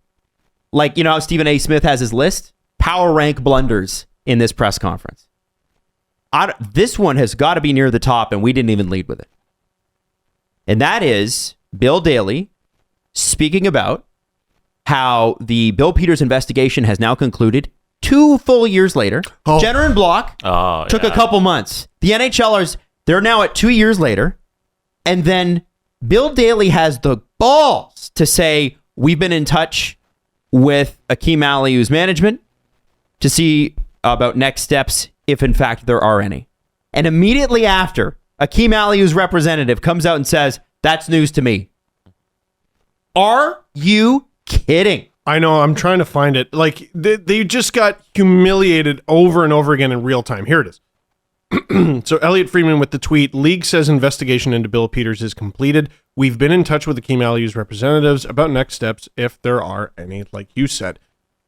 like, you know how Stephen A. Smith has his list? Power rank blunders in this press conference. This one has got to be near the top, and we didn't even lead with it. And that is Bill Daly speaking about how the Bill Peters investigation has now concluded 2 full years later. Jenner and Block took a couple months. The NHLers, they're now at 2 years later. And then Bill Daly has the balls to say, we've been in touch with Akeem Aliou's management to see about next steps, if in fact there are any. And immediately after, Akeem Aliou's representative comes out and says, that's news to me. Are you kidding? I know, I'm trying to find it. Like, they just got humiliated over and over again in real time. Here it is. So Elliot Friedman with the tweet, league says investigation into Bill Peters is completed. We've been in touch with Akeem Aliou's representatives about next steps, if there are any, like you said.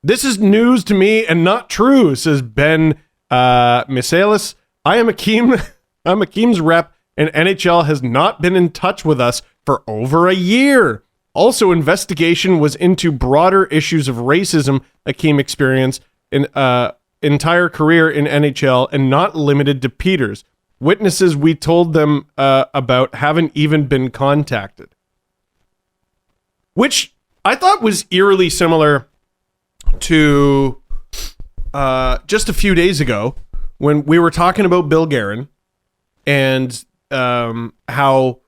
This is news to me and not true, says Ben Misalis. I'm Akeem's rep, and NHL has not been in touch with us for over a year. Also, investigation was into broader issues of racism Akeem experienced in entire career in NHL and not limited to Peters. Witnesses we told them about haven't even been contacted. Which I thought was eerily similar to just a few days ago when we were talking about Bill Guerin and how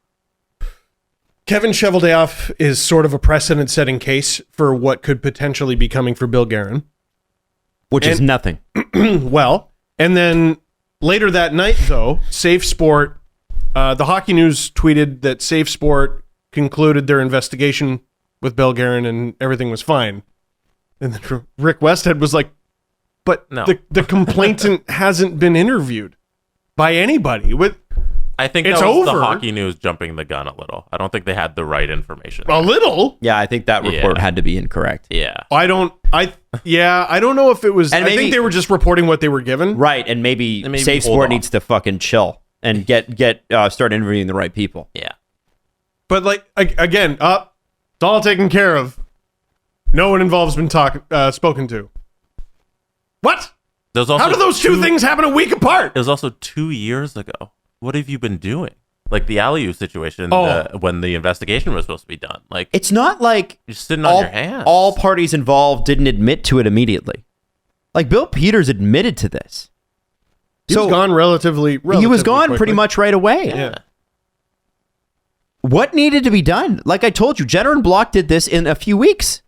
Kevin Cheveldayoff is sort of a precedent-setting case for what could potentially be coming for Bill Guerin. Which is nothing. Well, and then later that night, though, Safe Sport, the Hockey News tweeted that Safe Sport concluded their investigation with Bill Guerin and everything was fine. And then Rick Westhead was like, but no. the complainant hasn't been interviewed by anybody. I think it's that was over. The Hockey News jumping the gun a little. I don't think they had the right information. A little? Yeah, I think that report had to be incorrect. Yeah. I don't know if it was, and I think they were just reporting what they were given. Right, and maybe Safe Sport needs to fucking chill and get start interviewing the right people. Yeah. But like, again, it's all taken care of. No one involved's been spoken to. What? How do those two things happen a week apart? It was also 2 years ago. What have you been doing? Like the Aliu situation when the investigation was supposed to be done. Like, it's not like you're sitting on your hands. All parties involved didn't admit to it immediately. Like, Bill Peters admitted to this. He was gone relatively he was gone quickly. pretty much right away. Yeah. What needed to be done? Like I told you, Jenner and Block did this in a few weeks.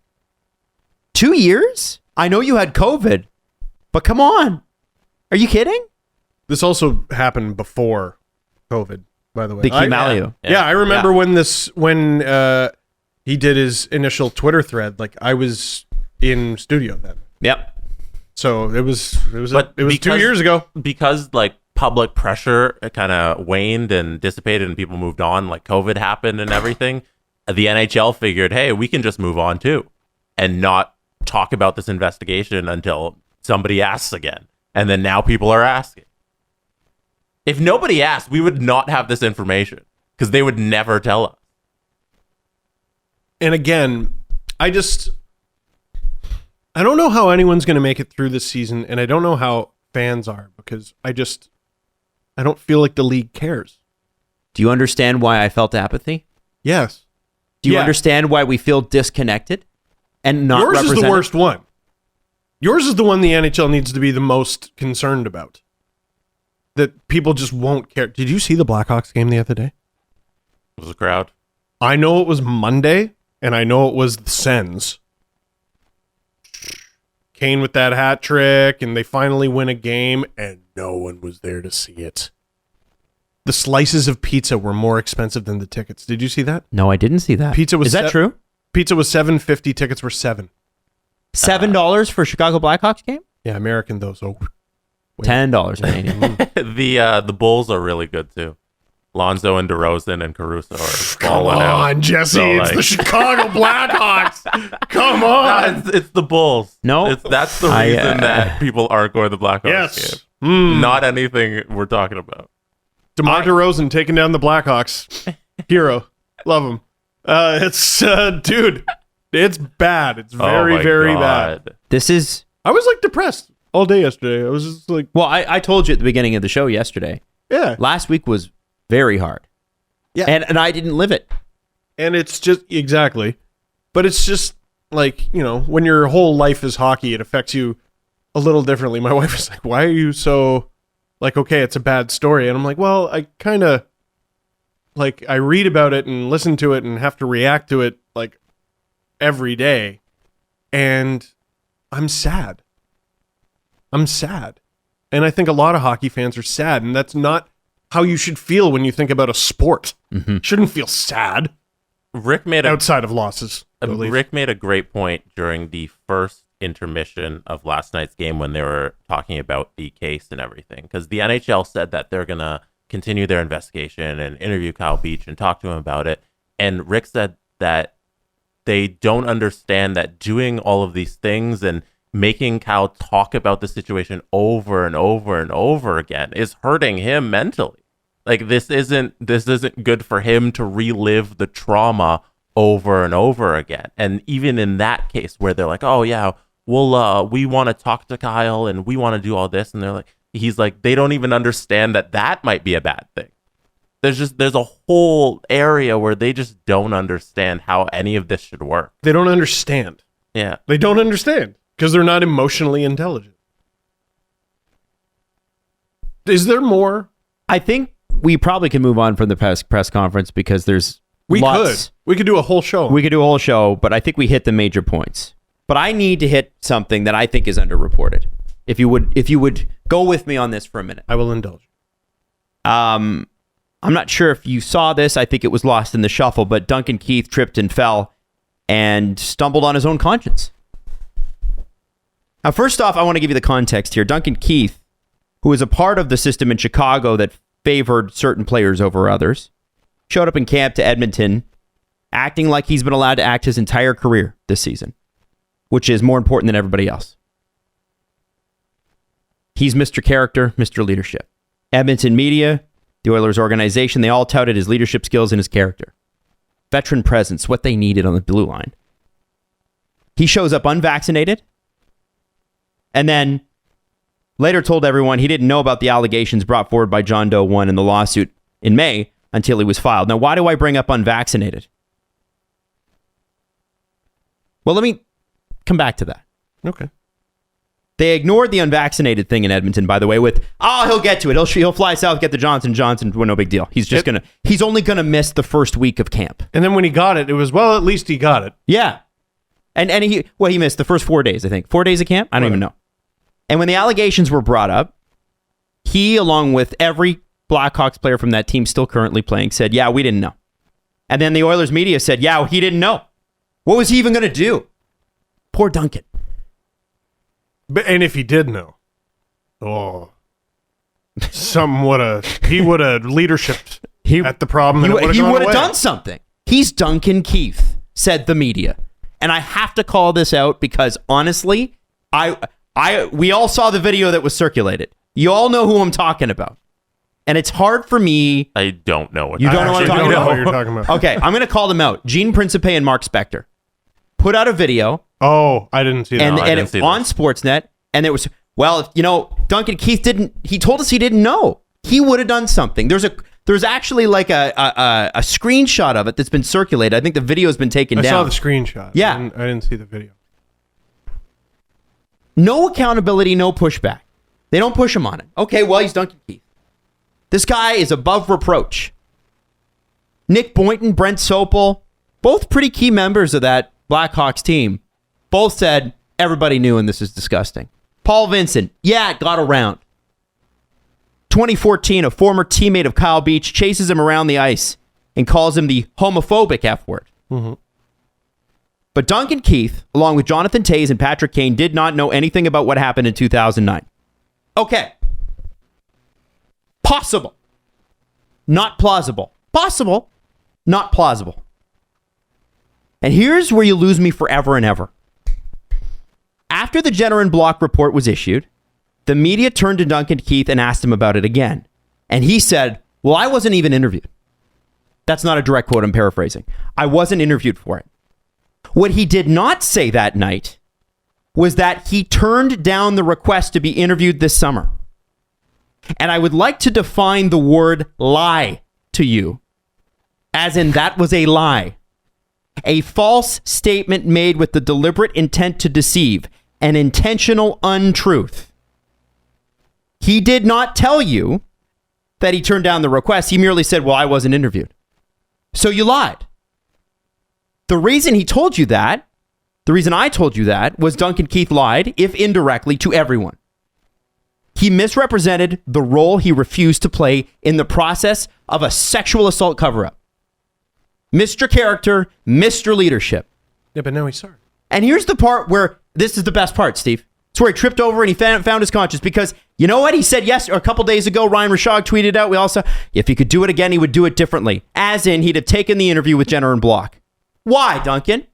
2 years? I know you had COVID, but come on. Are you kidding? This also happened before COVID, by the way. The Kim Aliu. Yeah, I remember when he did his initial Twitter thread. Like, I was in studio then. Yep. So it was 2 years ago. Because like public pressure kind of waned and dissipated and people moved on, like COVID happened and everything, the NHL figured, hey, we can just move on too and not talk about this investigation until somebody asks again. And then now people are asking. If nobody asked, we would not have this information because they would never tell us. And again, I don't know how anyone's going to make it through this season, and I don't know how fans are because I don't feel like the league cares. Do you understand why I felt apathy? Yes. Do you understand why we feel disconnected and not Yours represented? is the worst one. Yours is the one the NHL needs to be the most concerned about. That people just won't care. Did you see the Blackhawks game the other day? It was a crowd. I know it was Monday, and I know it was the Sens. Kane with that hat trick, and they finally win a game, and no one was there to see it. The slices of pizza were more expensive than the tickets. Did you see that? No, I didn't see that. Is that true? Pizza was $7.50. Tickets were $7. $7 for Chicago Blackhawks game? Yeah, American though. So $10 Canadian. The Bulls are really good too. Lonzo and DeRozan and Caruso are balling out. Come on, Jesse. So, it's the Chicago Blackhawks. Come on. No, it's the Bulls. No. That's the reason that people aren't going to the Blackhawks game. Not anything we're talking about. DeMar DeRozan taking down the Blackhawks. Hero. Love him. Dude, it's bad. It's very, very bad. I was like depressed all day yesterday. I was just like... Well, I told you at the beginning of the show yesterday. Yeah. Last week was very hard. Yeah. And I didn't live it. And it's just... Exactly. But it's just like, you know, when your whole life is hockey, it affects you a little differently. My wife was like, why are you so... Like, okay, it's a bad story. And I'm like, well, I kind of... Like, I read about it and listen to it and have to react to it, like, every day. And I'm sad. And I think a lot of hockey fans are sad, and that's not how you should feel when you think about a sport. Mm-hmm. Shouldn't feel sad. Rick made outside of losses. Rick made a great point during the first intermission of last night's game when they were talking about the case and everything, because the NHL said that they're going to continue their investigation and interview Kyle Beach and talk to him about it. And Rick said that they don't understand that doing all of these things and making Kyle talk about the situation over and over and over again is hurting him mentally. Like, this isn't good for him to relive the trauma over and over again. And even in that case where they're like, oh yeah, we want to talk to Kyle and we want to do all this, and they're like, he's like, they don't even understand that might be a bad thing. There's a whole area where they just don't understand how any of this should work. They don't understand. Yeah. They don't understand because they're not emotionally intelligent. Is there more? I think we probably can move on from the press conference because there's We lots. could do a whole show. We could do a whole show, but I think we hit the major points. But I need to hit something that I think is underreported. If you would go with me on this for a minute. I will indulge. I'm not sure if you saw this. I think it was lost in the shuffle, but Duncan Keith tripped and fell and stumbled on his own conscience. Now, first off, I want to give you the context here. Duncan Keith, who is a part of the system in Chicago that favored certain players over others, showed up in camp to Edmonton acting like he's been allowed to act his entire career this season, which is more important than everybody else. He's Mr. Character, Mr. Leadership. Edmonton media, the Oilers organization, they all touted his leadership skills and his character. Veteran presence, what they needed on the blue line. He shows up unvaccinated and then later told everyone he didn't know about the allegations brought forward by John Doe 1 in the lawsuit in May until he was filed. Now, why do I bring up unvaccinated? Well, let me come back to that. Okay. They ignored the unvaccinated thing in Edmonton, by the way, with, he'll get to it. He'll fly south, get the Johnson & Johnson. Well, no big deal. He's only going to miss the first week of camp. And then when he got it, it was, well, at least he got it. Yeah. And he missed the first 4 days, I think. 4 days of camp? I don't even know. And when the allegations were brought up, he, along with every Blackhawks player from that team still currently playing, said, yeah, we didn't know. And then the Oilers media said, yeah, he didn't know. What was he even going to do? Poor Duncan. And if he did know, he would have leadership at the problem. He would have done something. He's Duncan Keith, said the media. And I have to call this out because honestly, we all saw the video that was circulated. You all know who I'm talking about. And it's hard for me. I don't know what you don't know what I'm talking about. What you're talking about. Okay, I'm going to call them out. Gene Principe and Mark Spector put out a video. Oh, I didn't see that. And it's on Sportsnet. And it was, Duncan Keith he told us he didn't know. He would have done something. There's actually like a screenshot of it that's been circulated. I think the video has been taken down. I saw the screenshot. Yeah. I didn't see the video. No accountability, no pushback. They don't push him on it. Okay, well, he's Duncan Keith. This guy is above reproach. Nick Boynton, Brent Sopel, both pretty key members of that Blackhawks team, both said everybody knew and this is disgusting. Paul Vincent, it got around. 2014, a former teammate of Kyle Beach chases him around the ice and calls him the homophobic F word. Mm-hmm. But Duncan Keith, along with Jonathan Toews and Patrick Kane, did not know anything about what happened in 2009. Okay. Possible. Not plausible. Possible. Not plausible. And here's where you lose me forever and ever. After the Jenner and Block report was issued, the media turned to Duncan Keith and asked him about it again. And he said, well, I wasn't even interviewed. That's not a direct quote, I'm paraphrasing. I wasn't interviewed for it. What he did not say that night was that he turned down the request to be interviewed this summer. And I would like to define the word lie to you, as in that was a lie. A false statement made with the deliberate intent to deceive, an intentional untruth. He did not tell you that he turned down the request. He merely said, well, I wasn't interviewed. So you lied. The reason he told you that, the reason I told you that, was Duncan Keith lied, if indirectly, to everyone. He misrepresented the role he refused to play in the process of a sexual assault cover-up. Mr. Character, Mr. Leadership. Yeah, but now he's sorry. And here's the part where, this is the best part, Steve. It's where he tripped over and he found his conscience because, you know what? He said yes, a couple days ago, Ryan Rishaug tweeted out, we all saw, if he could do it again, he would do it differently. As in, he'd have taken the interview with Jenner and Block. Why, Duncan?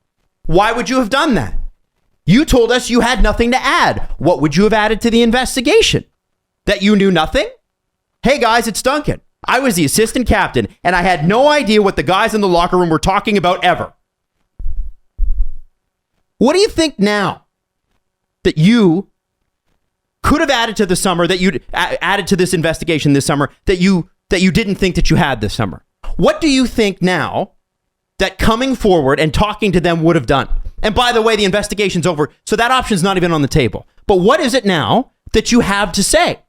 Why would you have done that? You told us you had nothing to add. What would you have added to the investigation? That you knew nothing? Hey guys, it's Duncan. I was the assistant captain, and I had no idea what the guys in the locker room were talking about ever. What do you think now that you could have added to the summer, that you added to this investigation this summer, that you didn't think that you had this summer? What do you think now that coming forward and talking to them would have done? And by the way, the investigation's over, so that option's not even on the table. But what is it now that you have to say?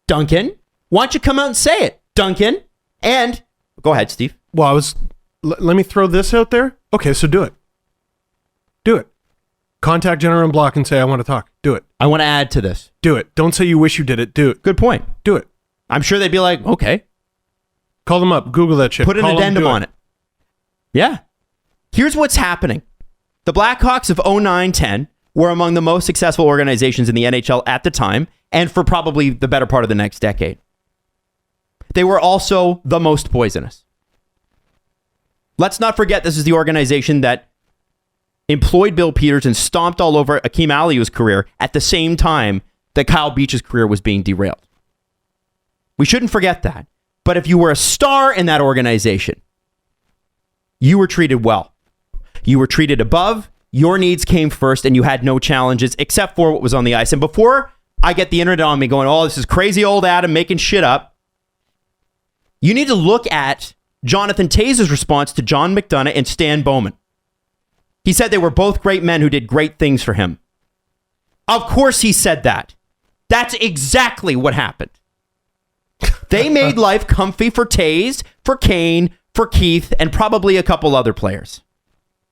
Duncan, why don't you come out and say it? Duncan, and go ahead, Steve. Well, let me throw this out there. Okay, so do it. Do it. Contact Jenner and Block and say, I want to talk. Do it. I want to add to this. Do it. Don't say you wish you did it. Do it. Good point. Do it. I'm sure they'd be like, okay. Call them up. Google that shit. Put an addendum on it. Yeah. Here's what's happening. The Blackhawks of 09-10 were among the most successful organizations in the NHL at the time, and for probably the better part of the next decade. They were also the most poisonous. Let's not forget this is the organization that employed Bill Peters and stomped all over Akeem Aliu's career at the same time that Kyle Beach's career was being derailed. We shouldn't forget that. But if you were a star in that organization, you were treated well. You were treated above, your needs came first, and you had no challenges except for what was on the ice. And before I get the internet on me going, oh, this is crazy old Adam making shit up, you need to look at Jonathan Toews' response to John McDonough and Stan Bowman. He said they were both great men who did great things for him. Of course he said that. That's exactly what happened. They made life comfy for Toews, for Kane, for Keith, and probably a couple other players.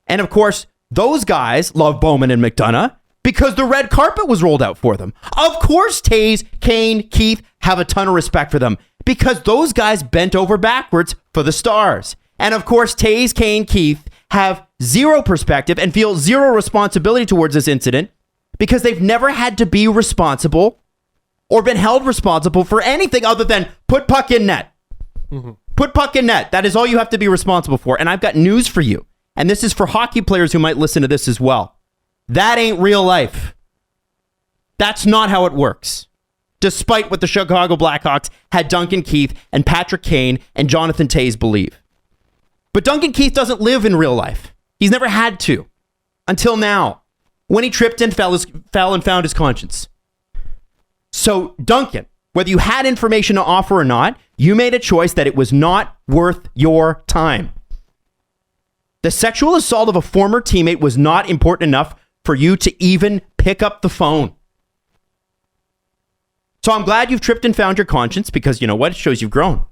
And of course, those guys love Bowman and McDonough because the red carpet was rolled out for them. Of course, Toews, Kane, Keith have a ton of respect for them because those guys bent over backwards for the Stars. And of course, Toews, Kane, Keith have zero perspective and feel zero responsibility towards this incident because they've never had to be responsible or been held responsible for anything other than put puck in net. Mm-hmm. Put puck in net. That is all you have to be responsible for. And I've got news for you. And this is for hockey players who might listen to this as well. That ain't real life. That's not how it works. Despite what the Chicago Blackhawks had Duncan Keith and Patrick Kane and Jonathan Toews believe. But Duncan Keith doesn't live in real life. He's never had to. Until now. When he tripped and fell and found his conscience. So, Duncan, whether you had information to offer or not, you made a choice that it was not worth your time. The sexual assault of a former teammate was not important enough for you to even pick up the phone. So I'm glad you've tripped and found your conscience because you know what? It shows you've grown.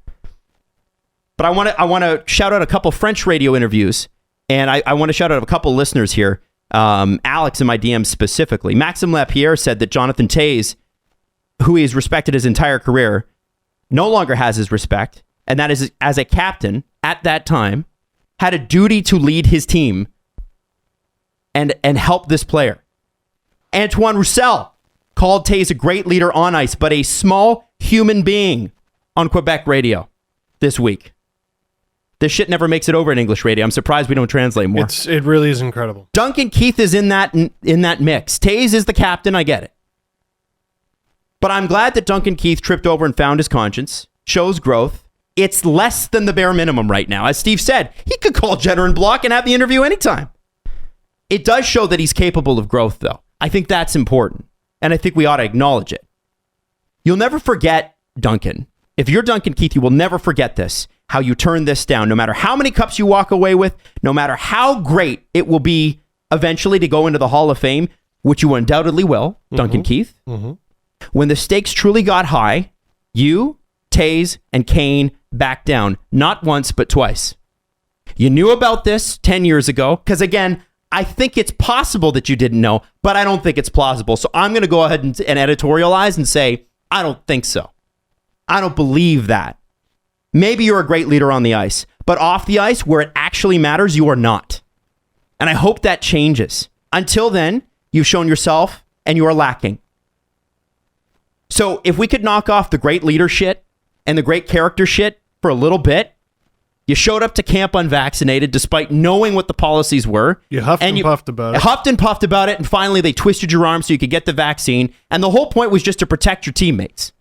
But I want to shout out a couple French radio interviews, and I want to shout out a couple listeners here. Alex in my DMs specifically. Maxime Lapierre said that Jonathan Toews, who he's respected his entire career, no longer has his respect, and that is as a captain at that time, had a duty to lead his team and help this player. Antoine Roussel called Toews a great leader on ice, but a small human being on Quebec radio this week. This shit never makes it over in English radio. I'm surprised we don't translate more. It really is incredible. Duncan Keith is in that mix. Toews is the captain. I get it. But I'm glad that Duncan Keith tripped over and found his conscience, shows growth. It's less than the bare minimum right now. As Steve said, he could call Jenner and Block and have the interview anytime. It does show that he's capable of growth, though. I think that's important. And I think we ought to acknowledge it. You'll never forget, Duncan. If you're Duncan Keith, you will never forget this. How you turn this down. No matter how many cups you walk away with, no matter how great it will be eventually to go into the Hall of Fame, which you undoubtedly will, Duncan Keith. Mm-hmm. When the stakes truly got high, you, Toews, and Kane backed down. Not once, but twice. You knew about this 10 years ago, because again, I think it's possible that you didn't know, but I don't think it's plausible. So I'm going to go ahead and editorialize and say, I don't think so. I don't believe that. Maybe you're a great leader on the ice, but off the ice, where it actually matters, you are not. And I hope that changes. Until then, you've shown yourself and you are lacking. So if we could knock off the great leader shit and the great character shit for a little bit, you showed up to camp unvaccinated despite knowing what the policies were. You huffed and puffed about it. Huffed and puffed about it, and finally they twisted your arm so you could get the vaccine. And the whole point was just to protect your teammates.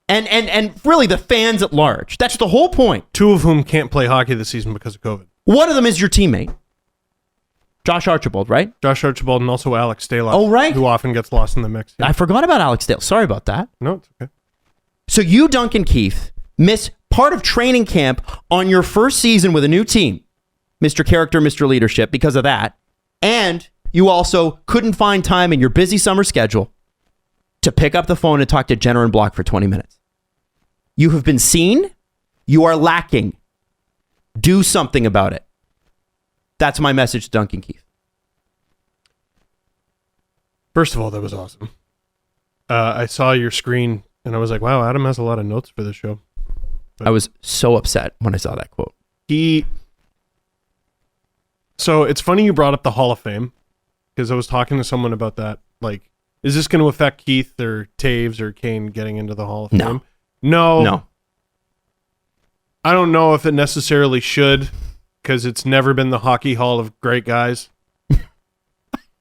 And really the fans at large. That's the whole point. Two of whom can't play hockey this season because of COVID. One of them is your teammate. Josh Archibald, right? Josh Archibald and also Alex Stalock. Oh, right. Who often gets lost in the mix. Yeah. I forgot about Alex Dale. Sorry about that. No, it's okay. So you, Duncan Keith, miss part of training camp on your first season with a new team. Mr. Character, Mr. Leadership, because of that. And you also couldn't find time in your busy summer schedule to pick up the phone and talk to Jenner and Block for 20 minutes. You have been seen. You are lacking. Do something about it. That's my message to Duncan Keith. First of all, that was awesome. I saw your screen and I was like, wow, Adam has a lot of notes for this show. But I was so upset when I saw that quote. So it's funny you brought up the Hall of Fame because I was talking to someone about that. Like, is this going to affect Keith or Toews or Kane getting into the Hall of Fame? No. I don't know if it necessarily should because it's never been the Hockey Hall of Great Guys.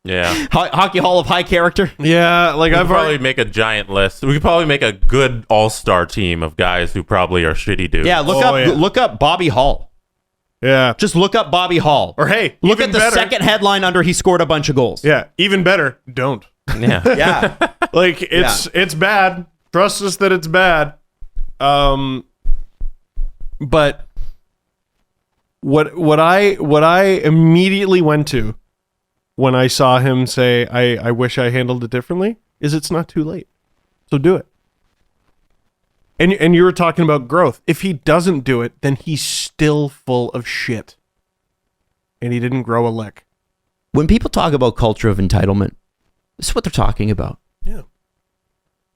Yeah. Hockey Hall of High Character? Yeah. Like I've probably make a giant list. We could probably make a good all-star team of guys who probably are shitty dudes. Yeah, look up Bobby Hall. Yeah. Just look up Bobby Hall. Or hey, look at the second headline under he scored a bunch of goals. Yeah. Even better, don't. Yeah. Yeah. Like it's bad. Trust us that it's bad. But what I immediately went to when I saw him say, I wish I handled it differently, is it's not too late. So do it. And you were talking about growth. If he doesn't do it, then he's still full of shit. And he didn't grow a lick. When people talk about culture of entitlement, this is what they're talking about. Yeah.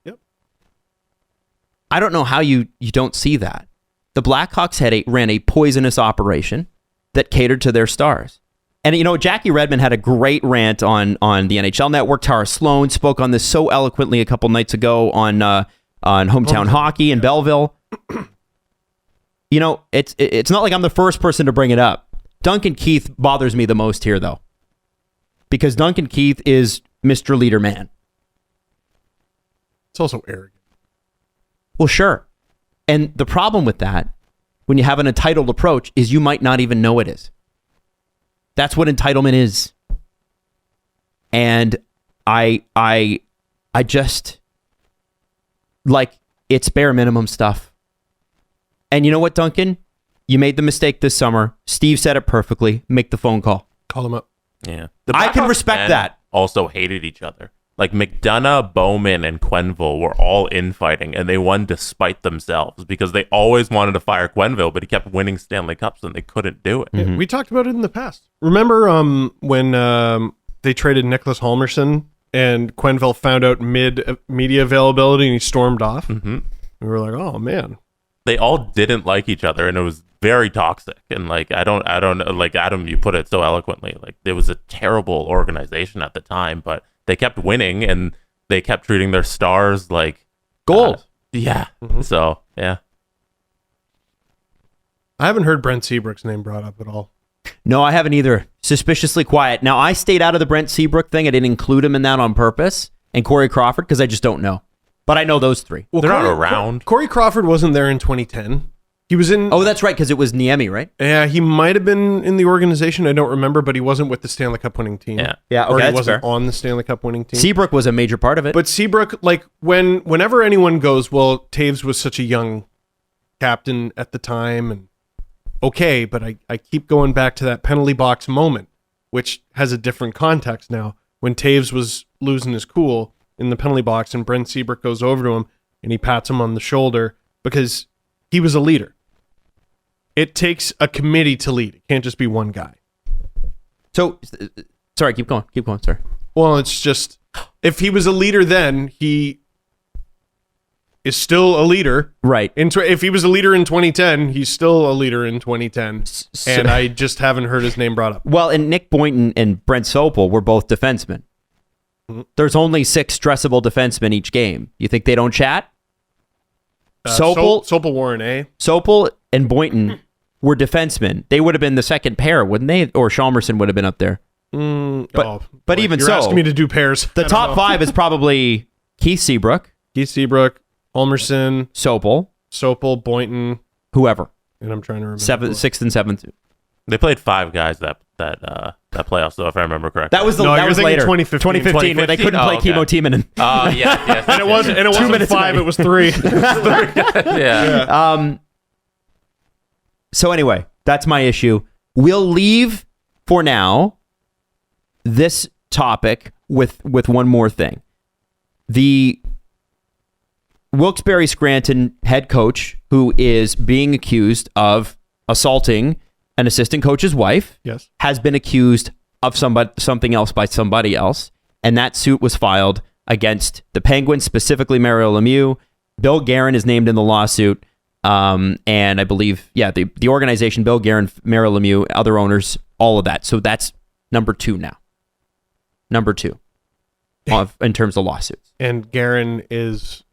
Yep. I don't know how you don't see that. The Blackhawks ran a poisonous operation that catered to their stars. And, you know, Jackie Redmond had a great rant on the NHL Network. Tara Sloan spoke on this so eloquently a couple nights ago on Hometown Hockey in Belleville. You know, it's not like I'm the first person to bring it up. Duncan Keith bothers me the most here, though. Because Duncan Keith is Mr. Leader Man. It's also arrogant. Well, sure. And the problem with that, when you have an entitled approach, is you might not even know it is. That's what entitlement is. And I just, like, it's bare minimum stuff. And you know what, Duncan? You made the mistake this summer. Steve said it perfectly. Make the phone call. Call him up. Yeah. I can respect that. Also hated each other. Like McDonough, Bowman, and Quenneville were all infighting, and they won despite themselves because they always wanted to fire Quenneville, but he kept winning Stanley Cups, and they couldn't do it. Yeah, we talked about it in the past. Remember when they traded Nicholas Halmerson, and Quenneville found out mid-media availability, and he stormed off? Mm-hmm. We were like, oh, man. They all didn't like each other, and it was very toxic. And like I don't like Adam, you put it so eloquently. Like it was a terrible organization at the time, but they kept winning and they kept treating their stars like gold. Yeah. Mm-hmm. So yeah. I haven't heard Brent Seabrook's name brought up at all. No, I haven't either. Suspiciously quiet. Now, I stayed out of the Brent Seabrook thing. I didn't include him in that on purpose. And Corey Crawford, because I just don't know. But I know those three. Well, they're not around. Corey Crawford wasn't there in 2010. He was in... Oh, that's right, because it was Niemi, right? Yeah, he might have been in the organization. I don't remember, but he wasn't with the Stanley Cup winning team. Yeah, okay, or he that's wasn't fair. On the Stanley Cup winning team. Seabrook was a major part of it. But Seabrook, like, whenever anyone goes, well, Taves was such a young captain at the time, and okay, but I keep going back to that penalty box moment, which has a different context now. When Taves was losing his cool in the penalty box, and Brent Seabrook goes over to him, and he pats him on the shoulder, because he was a leader. It takes a committee to lead. It can't just be one guy. So, sorry, keep going, sorry. Well, it's just, if he was a leader then, he is still a leader. Right. If he was a leader in 2010, he's still a leader in 2010. And I just haven't heard his name brought up. Well, and Nick Boynton and Brent Sopel were both defensemen. Mm-hmm. There's only 6 stressable defensemen each game. You think they don't chat? Sopel wore an A. Sopel and Boynton were defensemen. They would have been the second pair, wouldn't they? Or Chalmerson would have been up there. But even you're so, asking me to do pairs. The top 5 is probably Keith Seabrook, Halmerson, Sopel, Boynton, whoever. And I'm trying to remember 6th and 7th. They played 5 guys that playoffs, though, if I remember correctly. That was later. 2015 where they couldn't play Kimmo Timonen. Yes. And it wasn't 5, it was 3. Yeah. So anyway, that's my issue. We'll leave for now this topic with one more thing. The Wilkes-Barre Scranton head coach, who is being accused of assaulting an assistant coach's wife, yes, has been accused of something else by somebody else, and that suit was filed against the Penguins, specifically Mario Lemieux. Bill Guerin is named in the lawsuit, and I believe, the organization, Bill Guerin, Mario Lemieux, other owners, all of that. So that's number 2 now. Number 2 in terms of lawsuits. And Guerin is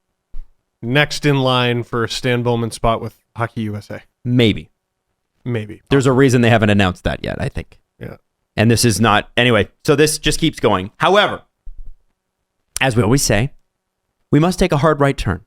next in line for a Stan Bowman spot with Hockey USA. Maybe. There's a reason they haven't announced that yet, I think. Yeah. And this is not... Anyway, so this just keeps going. However, as we always say, we must take a hard right turn.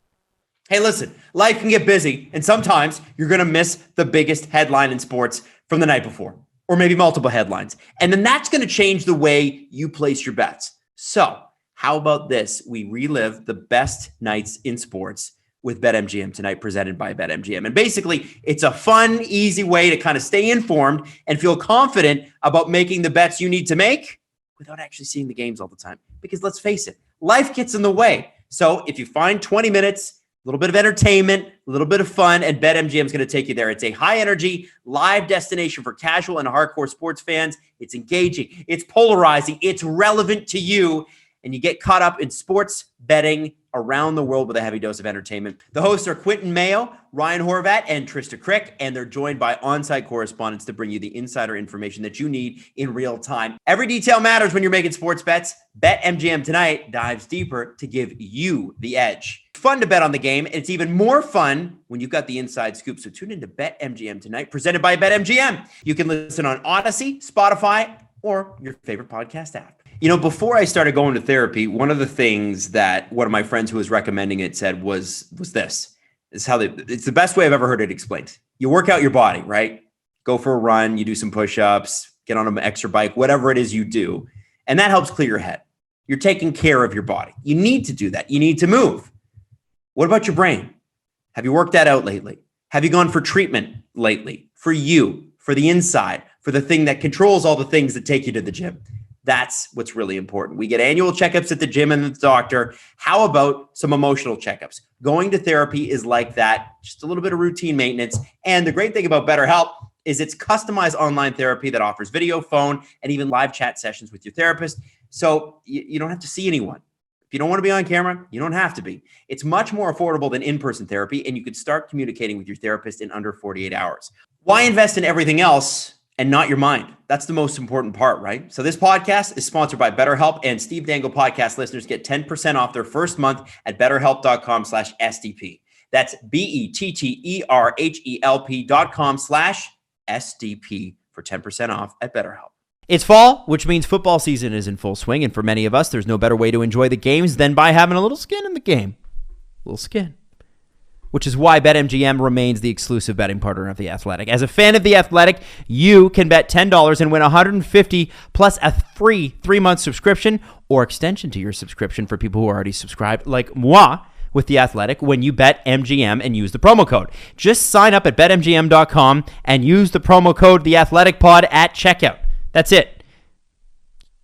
Hey, listen, life can get busy, and sometimes you're going to miss the biggest headline in sports from the night before, or maybe multiple headlines. And then that's going to change the way you place your bets. So how about this? We relive the best nights in sports with BetMGM tonight, presented by BetMGM. And basically, it's a fun, easy way to kind of stay informed and feel confident about making the bets you need to make without actually seeing the games all the time. Because let's face it, life gets in the way. So if you find 20 minutes, a little bit of entertainment, a little bit of fun, and BetMGM is going to take you there. It's a high-energy, live destination for casual and hardcore sports fans. It's engaging, it's polarizing, it's relevant to you, and you get caught up in sports betting around the world with a heavy dose of entertainment. The hosts are Quentin Mayo, Ryan Horvat, and Trista Crick, and they're joined by on-site correspondents to bring you the insider information that you need in real time. Every detail matters when you're making sports bets. BetMGM tonight dives deeper to give you the edge. Fun to bet on the game, and it's even more fun when you've got the inside scoop. So tune into BetMGM tonight, presented by BetMGM. You can listen on Odyssey, Spotify, or your favorite podcast app. You know, before I started going to therapy, one of the things that one of my friends who was recommending it said was this. It's the best way I've ever heard it explained. You work out your body, right? Go for a run, you do some push-ups, get on an extra bike, whatever it is you do. And that helps clear your head. You're taking care of your body. You need to do that. You need to move. What about your brain? Have you worked that out lately? Have you gone for treatment lately? For you, for the inside, for the thing that controls all the things that take you to the gym. That's what's really important. We get annual checkups at the gym and the doctor. How about some emotional checkups? Going to therapy is like that, just a little bit of routine maintenance. And the great thing about BetterHelp is it's customized online therapy that offers video, phone, and even live chat sessions with your therapist. So you don't have to see anyone. If you don't want to be on camera, you don't have to be. It's much more affordable than in-person therapy, and you can start communicating with your therapist in under 48 hours. Why invest in everything else and not your mind? That's the most important part, right? So this podcast is sponsored by BetterHelp, and Steve Dangle podcast listeners get 10% off their first month at betterhelp.com/SDP. That's BetterHelp.com/SDP for 10% off at BetterHelp. It's fall, which means football season is in full swing, and for many of us, there's no better way to enjoy the games than by having a little skin in the game. A little skin. Which is why BetMGM remains the exclusive betting partner of The Athletic. As a fan of The Athletic, you can bet $10 and win $150 plus a free 3-month subscription or extension to your subscription for people who are already subscribed, like moi, with The Athletic when you bet MGM and use the promo code. Just sign up at BetMGM.com and use the promo code TheAthleticPod at checkout. That's it.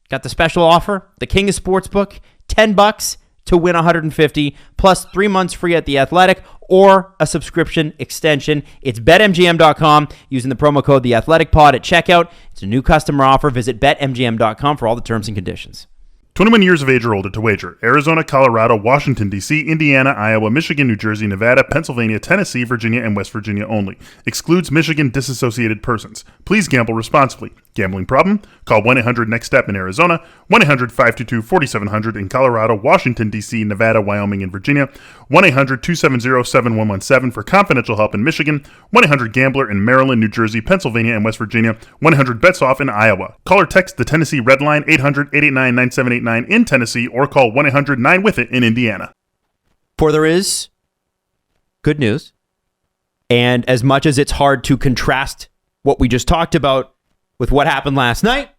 Got the special offer, the King of Sportsbook, $10 to win $150 plus 3 months free at The Athletic or a subscription extension. It's BetMGM.com using the promo code TheAthleticPod at checkout. It's a new customer offer. Visit BetMGM.com for all the terms and conditions. 21 years of age or older to wager. Arizona, Colorado, Washington, D.C., Indiana, Iowa, Michigan, New Jersey, Nevada, Pennsylvania, Tennessee, Virginia, and West Virginia only. Excludes Michigan disassociated persons. Please gamble responsibly. Gambling problem? Call 1-800-NEXT-STEP in Arizona, 1-800-522-4700 in Colorado, Washington, D.C., Nevada, Wyoming, and Virginia, 1-800-270-7117 for confidential help in Michigan, 1-800-GAMBLER in Maryland, New Jersey, Pennsylvania, and West Virginia, 1-800-BETS-OFF in Iowa. Call or text the Tennessee Red Line 800-889-9789 in Tennessee or call 1-800-9-WITH-IT in Indiana. For there is good news, and as much as it's hard to contrast what we just talked about with what happened last night,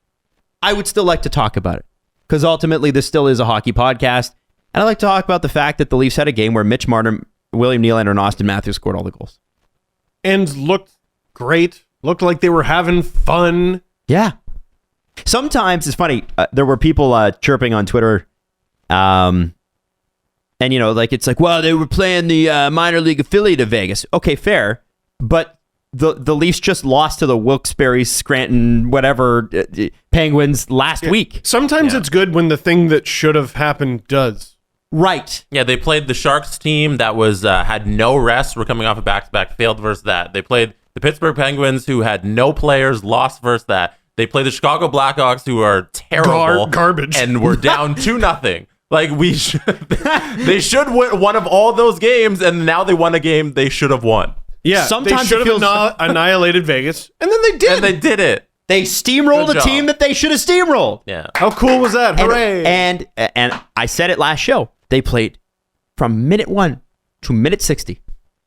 I would still like to talk about it because ultimately this still is a hockey podcast, and I like to talk about the fact that the Leafs had a game where Mitch Marner, William Nylander, and Austin Matthews scored all the goals. And looked great. Looked like they were having fun. Yeah. Sometimes it's funny. There were people chirping on Twitter, and it's like, well, they were playing the minor league affiliate of Vegas. Okay, fair, but the Leafs just lost to the Wilkes-Barre, Scranton, whatever Penguins last week. Sometimes it's good when the thing that should have happened does. Right. Yeah, they played the Sharks team that was had no rest. We're coming off a back-to-back, failed versus that. They played the Pittsburgh Penguins, who had no players, lost versus that. They play the Chicago Blackhawks, who are terrible, garbage, and we're down 2-0. Like they should win one of all those games, and now they won a game they should have won. Yeah, sometimes they should have annihilated Vegas, and then they did. And they did it. They steamrolled a team that they should have steamrolled. Yeah, how cool was that? Hooray! And I said it last show. They played from minute 1 to minute 60.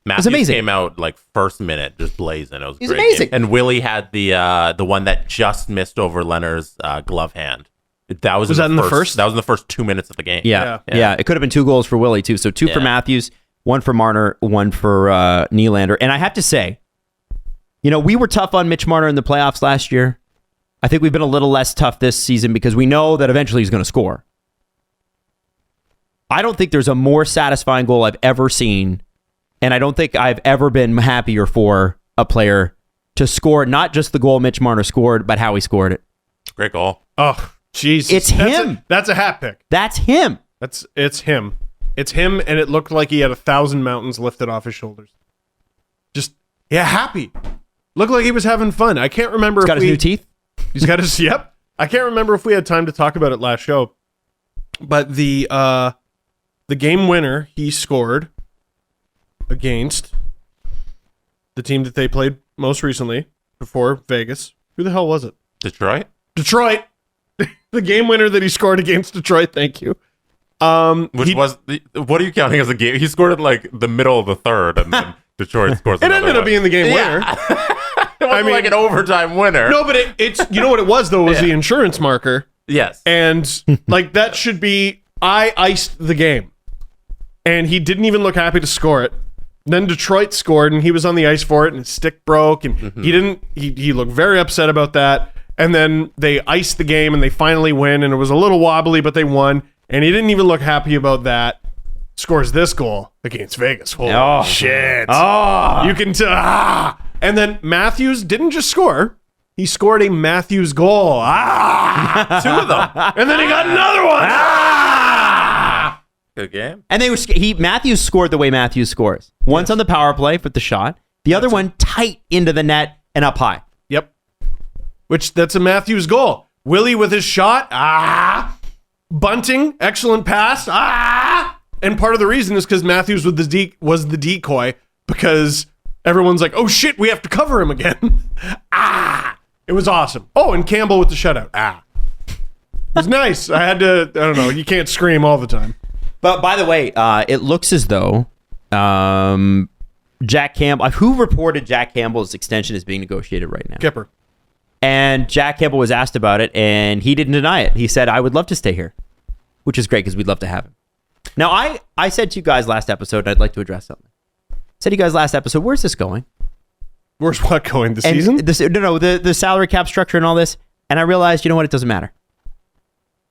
Matthews amazing. Came out like first minute, just blazing. It was He's great amazing. Game. And Willie had the one that just missed over Leonard's glove hand. That was that in the first? That was in the first 2 minutes of the game. Yeah. It could have been 2 goals for Willie too. So 2 for Matthews, one for Marner, one for Nylander. And I have to say, we were tough on Mitch Marner in the playoffs last year. I think we've been a little less tough this season because we know that eventually he's going to score. I don't think there's a more satisfying goal I've ever seen, and I don't think I've ever been happier for a player to score not just the goal Mitch Marner scored, but how he scored it. Great goal. Oh, Jesus. It's him. That's a hat pick. That's him. It's him. It's him, and it looked like he had 1,000 mountains lifted off his shoulders. Just, happy. Looked like he was having fun. I can't remember He's got his new teeth. He's got his, yep. I can't remember if we had time to talk about it last show, but the game winner he scored against the team that they played most recently before Vegas. Who the hell was it? Detroit. The game winner that he scored against Detroit. Thank you. What are you counting as a game? He scored in like the middle of the third, and then Detroit scores. It ended up being the game winner. It wasn't like an overtime winner. No, but it's you know what it was though, was the insurance marker. Yes. And like that should be I iced the game. And he didn't even look happy to score it. Then Detroit scored and he was on the ice for it and his stick broke and he looked very upset about that. And then they iced the game and they finally win and it was a little wobbly, but they won. And he didn't even look happy about that. Scores this goal against Vegas. Holy shit. Oh. You can tell. And then Matthews didn't just score. He scored a Matthews goal. Two of them. And then he got another one. Good game. And Matthews scored the way Matthews scores. Once on the power play with the shot. The other one tight into the net and up high. Yep. That's a Matthews goal. Willie with his shot. Bunting, excellent pass. And part of the reason is because Matthews was the decoy because everyone's like, oh shit, we have to cover him again. It was awesome. Oh, and Campbell with the shutout. It was nice. I don't know, you can't scream all the time. But by the way, it looks as though Jack Campbell, who reported Jack Campbell's extension is being negotiated right now? Kipper. And Jack Campbell was asked about it, and he didn't deny it. He said, I would love to stay here, which is great because we'd love to have him. Now, I said to you guys last episode, I'd like to address something. I said to you guys last episode, where's this going? Where's what going? The season? The salary cap structure and all this. And I realized, you know what? It doesn't matter.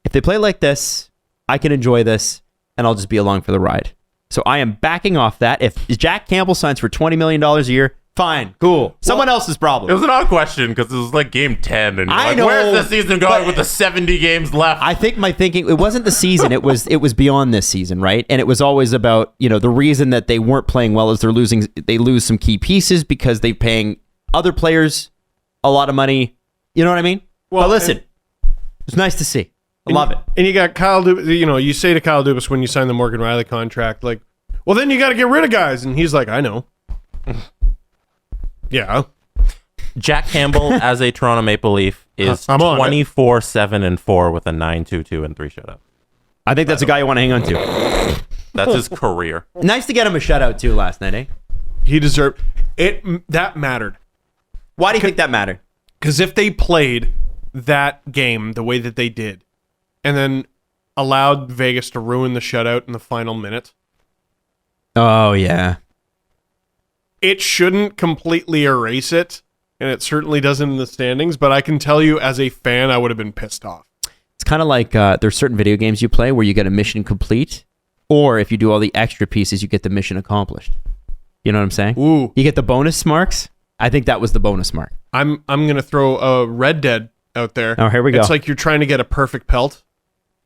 If they play like this, I can enjoy this, and I'll just be along for the ride. So I am backing off that. If Jack Campbell signs for $20 million a year, fine, cool. Someone else's problem. It was an odd question because it was like game 10, and I know, where's the season going with the 70 games left? I think my thinking, it wasn't the season, it was beyond this season, right? And it was always about, the reason that they weren't playing well is they lose some key pieces because they're paying other players a lot of money. You know what I mean? Well, but listen, it's nice to see. I love it. And you got Kyle Dubas, you say to Kyle Dubas when you sign the Morgan Riley contract, like, well, then you got to get rid of guys. And he's like, I know. Yeah. Jack Campbell as a Toronto Maple Leaf is 24-7-4 with a 9.22 and 3 shutouts. I think that's a guy you want to hang on to. That's his career. Nice to get him a shutout too last night, eh? He deserved it. That mattered. Why do you think that mattered? Because if they played that game the way that they did, and then allowed Vegas to ruin the shutout in the final minute. Oh yeah. It shouldn't completely erase it, and it certainly doesn't in the standings, but I can tell you as a fan, I would have been pissed off. It's kind of like there's certain video games you play where you get a mission complete, or if you do all the extra pieces, you get the mission accomplished. You know what I'm saying? Ooh. You get the bonus marks. I think that was the bonus mark. I'm going to throw a Red Dead out there. Oh, here we go. It's like you're trying to get a perfect pelt,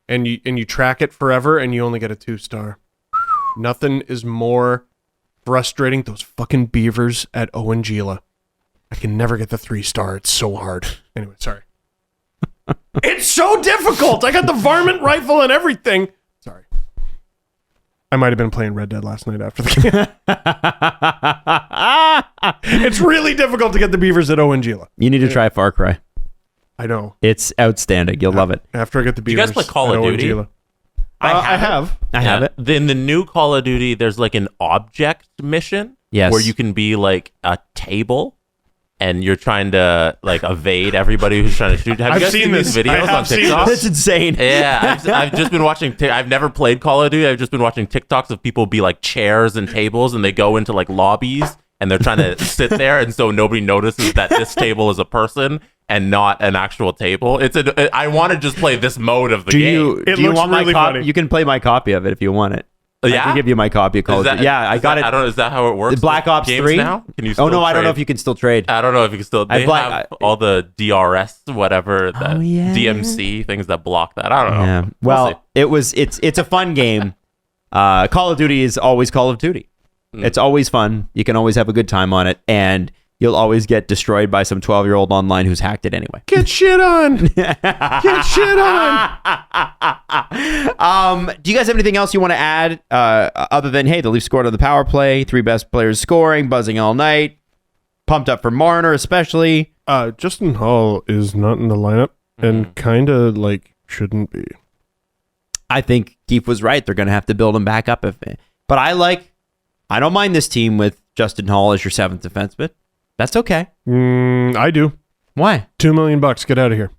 and you track it forever, and you only get a 2-star. Nothing is more frustrating. Those fucking beavers at Owen Gila. I can never get the 3-star. It's so hard. Anyway, sorry. It's so difficult. I got the varmint rifle and everything. Sorry. I might have been playing Red Dead last night after the game. It's really difficult to get the beavers at Owen Gila. You need to try Far Cry. I know. It's outstanding. You'll love it. After I get the beavers. You guys play Call of Duty? I have. I have it. In the new Call of Duty, there's like an object mission where you can be like a table and you're trying to like evade everybody who's trying to shoot. Have you guys seen these videos on TikTok? That's insane. Yeah, I've just been watching. I've never played Call of Duty. I've just been watching TikToks of people be like chairs and tables, and they go into like lobbies, and they're trying to sit there, and so nobody notices that this table is a person and not an actual table. I want to just play this mode of the game. Do you want my copy? You can play my copy of it if you want it. Yeah, I can give you my copy of Call of Duty. Yeah, I got it. I don't know. Is that how it works? The Black Ops 3 now? Can you? Oh no, trade? I don't know if you can still trade. I don't know if you can still. They have all the DRS, whatever, that DMC things that block that. I don't know. Yeah. Well, it's a fun game. Call of Duty is always Call of Duty. It's always fun. You can always have a good time on it, and you'll always get destroyed by some 12-year-old online who's hacked it anyway. Get shit on. Get shit on. Do you guys have anything else you want to add other than, hey, the Leafs scored on the power play, 3 best players scoring, buzzing all night, pumped up for Marner especially? Justin Hall is not in the lineup and kind of like shouldn't be. I think Keith was right. They're going to have to build him back up. But I don't mind this team with Justin Hall as your 7th defenseman. That's okay. I do. Why? $2 million. Get out of here.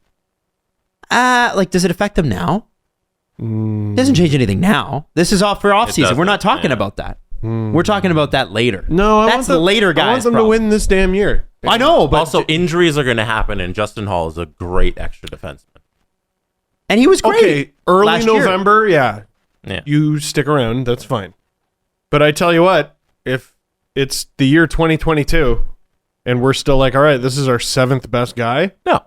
Does it affect them now? It doesn't change anything now. This is all for offseason. We're not talking about that. We're talking about that later. No, that's the later guys. I want them to win this damn year. I know, but also injuries are going to happen, and Justin Hall is a great extra defenseman. And he was great. Okay, early November, yeah. You stick around, that's fine. But I tell you what, if it's the year 2022 and we're still like, all right, this is our 7th best guy. No.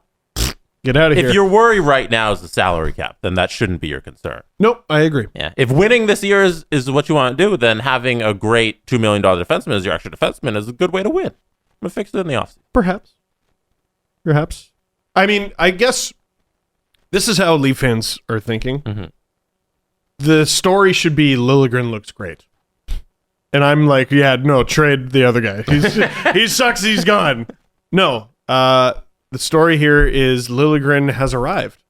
Get out of here. If your worry right now is the salary cap, then that shouldn't be your concern. Nope, I agree. Yeah. If winning this year is what you want to do, then having a great $2 million defenseman as your extra defenseman is a good way to win. I'm going to fix it in the offseason. Perhaps. I mean, I guess this is how Leaf fans are thinking. The story should be Liljegren looks great. And I'm like, yeah, no, trade the other guy. He sucks, he's gone. No, the story here is Liljegren has arrived.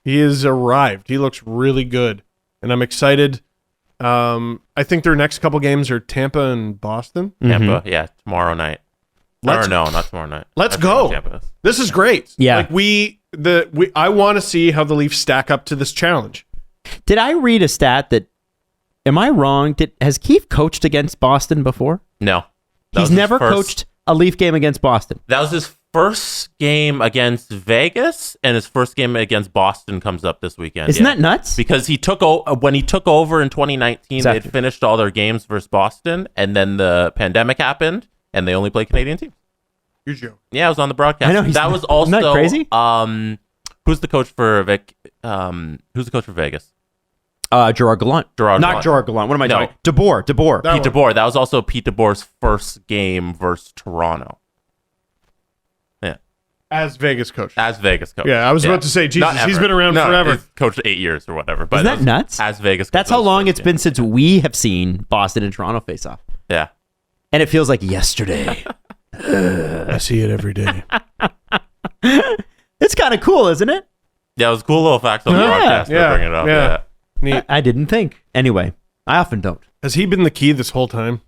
He has arrived. He looks really good. And I'm excited. I think their next couple games are Tampa and Boston. Tampa, yeah, tomorrow night. No, not tomorrow night. Let's go. This is great. Yeah. I want to see how the Leafs stack up to this challenge. Did I read a stat that, am I wrong? Has Keith coached against Boston before? No. He's never coached a Leaf game against Boston. That was his first game against Vegas, and his first game against Boston comes up this weekend. Isn't that nuts? Because when he took over in 2019, they had finished all their games versus Boston, and then the pandemic happened, and they only played Canadian teams. You're joking. Yeah, I was on the broadcast. I know. That was also isn't that crazy? Who's the coach for Vegas? Gerard Gallant. Not Gerard Gallant. What am I doing? DeBoer. Pete DeBoer. That was also Pete DeBoer's first game versus Toronto. Yeah. As Vegas coach. Yeah, I was about to say, Jesus, he's been around forever. He's coached 8 years or whatever. But isn't that nuts? As Vegas coach. That's how long it's been since we have seen Boston and Toronto face off. Yeah. And it feels like yesterday. I see it every day. It's kind of cool, isn't it? Yeah, it was a cool little fact on the broadcast. Bring it up. Yeah. Neat. I didn't think. Anyway, I often don't. Has he been the key this whole time?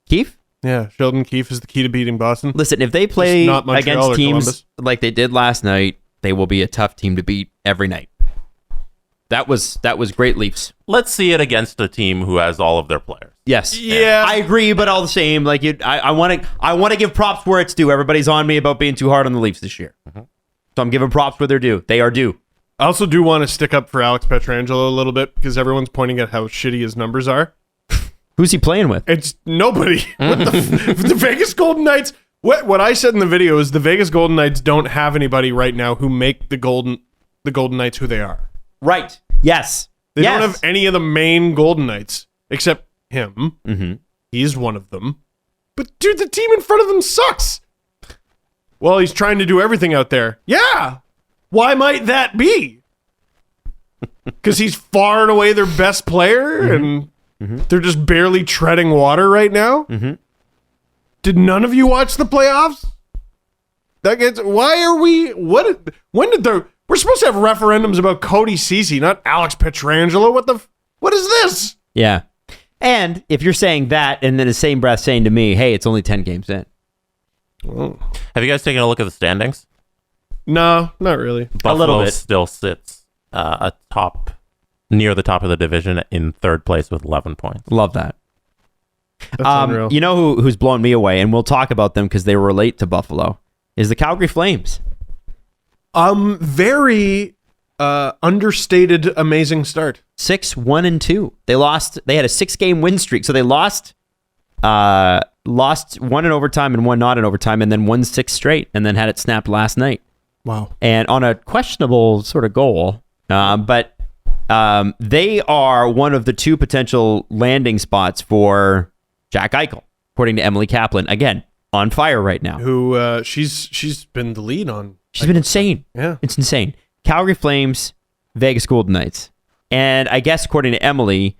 Keith? Yeah, Sheldon Keefe is the key to beating Boston. Listen, if they play against teams like they did last night, they will be a tough team to beat every night. That was great Leafs. Let's see it against a team who has all of their players. Yes. Yeah. I agree, but all the same, like I want to give props where it's due. Everybody's on me about being too hard on the Leafs this year. So I'm giving props where they're due. They are due. I also do want to stick up for Alex Pietrangelo a little bit because everyone's pointing at how shitty his numbers are. Who's he playing with? It's nobody. The Vegas Golden Knights. What I said in the video is the Vegas Golden Knights don't have anybody right now who make the Golden Knights who they are. Right. Yes. They don't have any of the main Golden Knights except him. He's one of them. But dude, the team in front of them sucks. Well, he's trying to do everything out there. Yeah. Why might that be? Because he's far and away their best player, and they're just barely treading water right now. Did none of you watch the playoffs? Why are we? We're supposed to have referendums about Cody Ceci, not Alex Pietrangelo. What is this? Yeah. And if you're saying that, and then the same breath saying to me, hey, it's only 10 games in. Oh. Have you guys taken a look at the standings? No, not really. Buffalo a little bit. still sits near the top of the division in third place with 11 points. Love that. That's unreal. You know who's blown me away, and we'll talk about them because they relate to Buffalo, is the Calgary Flames. Very understated, amazing start. 6-1-2. They had a 6-game win streak, so they lost one in overtime and one not in overtime, and then won 6 straight, and then had it snapped last night. Wow. And on a questionable sort of goal, but they are one of the 2 potential landing spots for Jack Eichel, according to Emily Kaplan. Again, on fire right now. Who she's been the lead on. She's been insane. Yeah. It's insane. Calgary Flames, Vegas Golden Knights. And I guess according to Emily,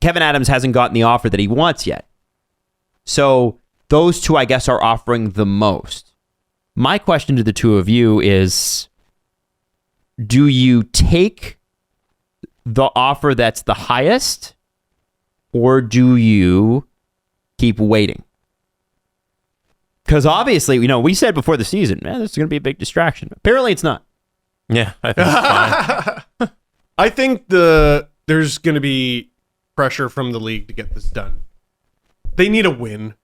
Kevin Adams hasn't gotten the offer that he wants yet. So those 2, I guess, are offering the most. My question to the 2 of you is, do you take the offer that's the highest, or do you keep waiting? Because obviously, we said before the season, man, this is going to be a big distraction. Apparently it's not. Yeah, I think it's fine. I think there's going to be pressure from the league to get this done. They need a win.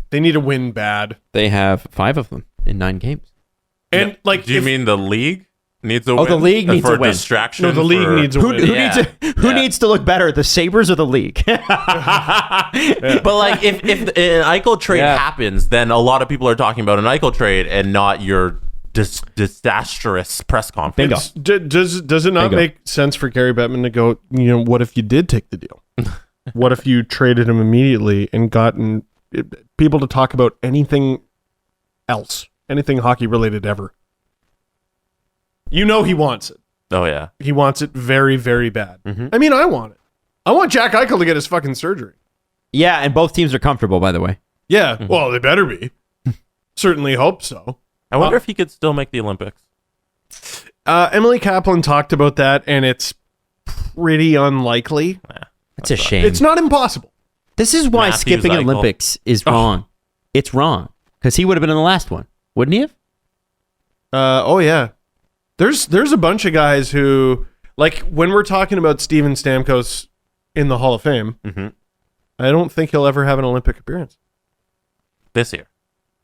They need a win bad. They have 5 of them in 9 games. And do you mean the league needs a win? The league needs for a win. Distraction. No, the league needs a win. Who needs to look better, the Sabres or the league? But like, if an Eichel trade happens, then a lot of people are talking about an Eichel trade and not your disastrous press conference. Does it not make sense for Gary Bettman to go, what if you did take the deal? What if you traded him immediately and gotten people to talk about anything else, anything hockey related ever? He wants it. Oh, yeah. He wants it very, very bad. Mm-hmm. I mean, I want it. I want Jack Eichel to get his fucking surgery. Yeah, and both teams are comfortable, by the way. Yeah, well, they better be. Certainly hope so. I wonder if he could still make the Olympics. Emily Kaplan talked about that, and it's pretty unlikely. It's a shame. It's not impossible. This is why Matthews, skipping Eichel. Olympics is wrong. It's wrong. Because he would have been in the last one. Wouldn't he have? Oh, yeah. There's a bunch of guys who, like, when we're talking about Steven Stamkos in the Hall of Fame, I don't think he'll ever have an Olympic appearance. This year.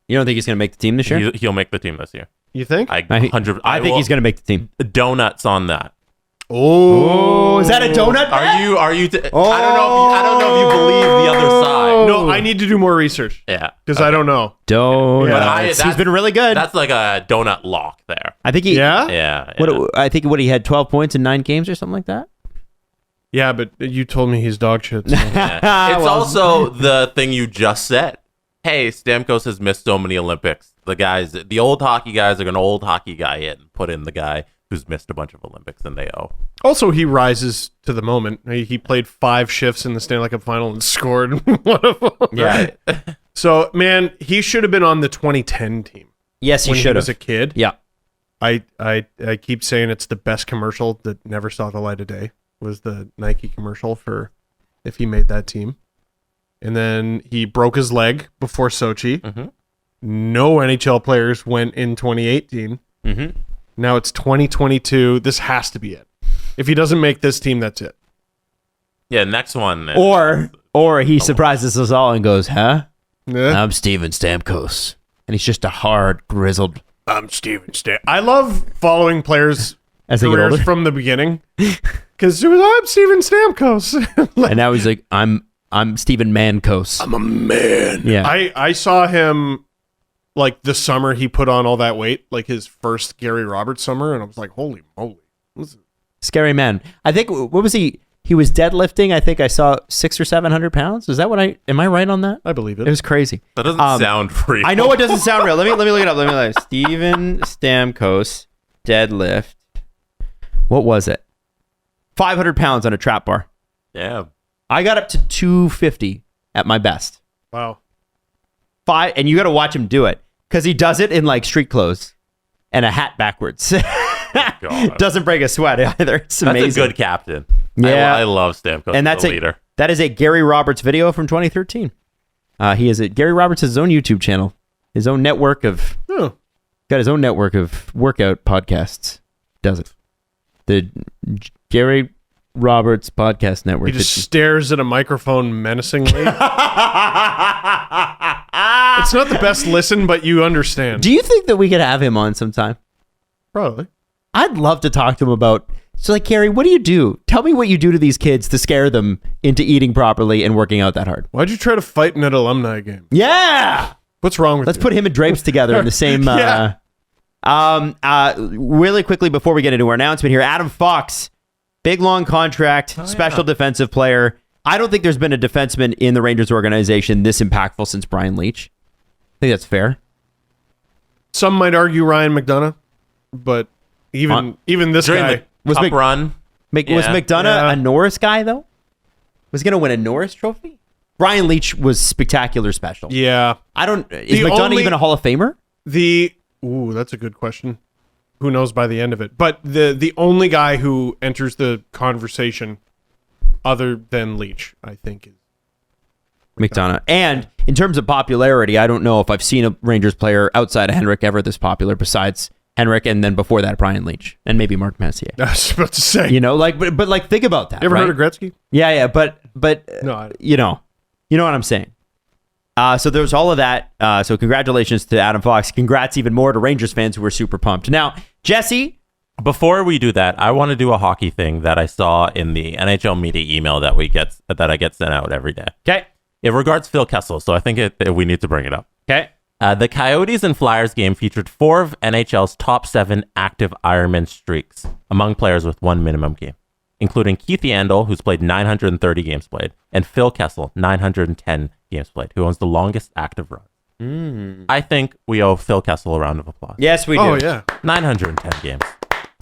You don't think he's going to make the team this year? He'll make the team this year. You think? I think he's going to make the team. Donuts on that. Oh, is that a donut? Are you? I don't know if you believe the other side. No, I need to do more research. Yeah, because I don't know. Donuts. He's been really good. That's like a donut lock there. I think he. Yeah. I think he had 12 points in 9 games or something like that. Yeah, but you told me he's dog shit. So. It's also the thing you just said. Hey, Stamkos has missed so many Olympics. The old hockey guys are going to old hockey guy it and put in the guy who's missed a bunch of Olympics and they owe. Also, he rises to the moment. He played 5 shifts in the Stanley Cup final and scored one of them. Yeah. So, man, he should have been on the 2010 team. Yes, he should have. When he was a kid. Yeah. I keep saying it's the best commercial that never saw the light of day. Was the Nike commercial for if he made that team. And then he broke his leg before Sochi. Mm-hmm. No NHL players went in 2018. Mm-hmm. Now it's 2022. This has to be it. If he doesn't make this team, that's it. Yeah, next one. Or he surprises us all and goes, huh? Yeah. I'm Steven Stamkos. And he's just a hard, grizzled... I'm Steven Stamkos. I love following players' as they get older from the beginning. Because it was, I'm Steven Stamkos. And now he's like, I'm Steven Mankos. I'm a man. Yeah. I saw him like the summer he put on all that weight, like his first Gary Roberts summer, and I was like, holy moly. Scary man. I think, what was he? He was deadlifting, I think I saw 600 or 700 pounds. Is that am I right on that? I believe it. It was crazy. That doesn't sound real. I know it doesn't sound real. Let me look it up. Steven Stamkos deadlift. What was it? 500 pounds on a trap bar. Yeah. I got up to 250 at my best. Wow. And you got to watch him do it because he does it in like street clothes and a hat backwards. Doesn't break a sweat either. It's amazing. That's a good captain. Yeah. I love Stamkos and as a leader. That is a Gary Roberts video from 2013. He has Gary Roberts has his own YouTube channel, his own network of got his own network of workout podcasts. Does it? The Gary Roberts Podcast Network. He just stares at a microphone menacingly. It's not the best listen, but you understand. Do you think that we could have him on sometime? Probably. I'd love to talk to him about. So, like, Gary, what do you do? Tell me what you do to these kids to scare them into eating properly and working out that hard. Why'd you try to fight in an alumni game? Yeah. What's wrong with Let's you? put him and Drapes together in the same. Yeah. Really quickly before we get into our announcement here, Adam Fox, big long contract, special defensive player. I don't think there's been a defenseman in the Rangers organization this impactful since Brian Leetch. I think that's fair. Some might argue Ryan McDonough, but even this guy was run. Was McDonough a Norris guy though? Was he going to win a Norris trophy? Brian Leetch was spectacular special. Yeah. Is McDonough even a Hall of Famer? That's a good question. Who knows by the end of it? But the only guy who enters the conversation other than Leetch, I think, is McDonough. And in terms of popularity, I don't know if I've seen a Rangers player outside of Henrik ever this popular besides Henrik, and then before that, Brian Leetch, and maybe Mark Messier. I was about to say. But think about that. You ever right? heard of Gretzky? Yeah, but no, you know what I'm saying. So there's all of that. So congratulations to Adam Fox. Congrats even more to Rangers fans who were super pumped. Now, Jesse. Before we do that, I want to do a hockey thing that I saw in the NHL media email that I get sent out every day. Okay. It regards Phil Kessel, so I think we need to bring it up. Okay. The Coyotes and Flyers game featured 4 of NHL's top 7 active Ironman streaks among players with 1 minimum game, including Keith Yandel, who's played 930 games played, and Phil Kessel, 910 games played, who owns the longest active run. I think we owe Phil Kessel a round of applause. Yes, we do. Oh, yeah. 910 games.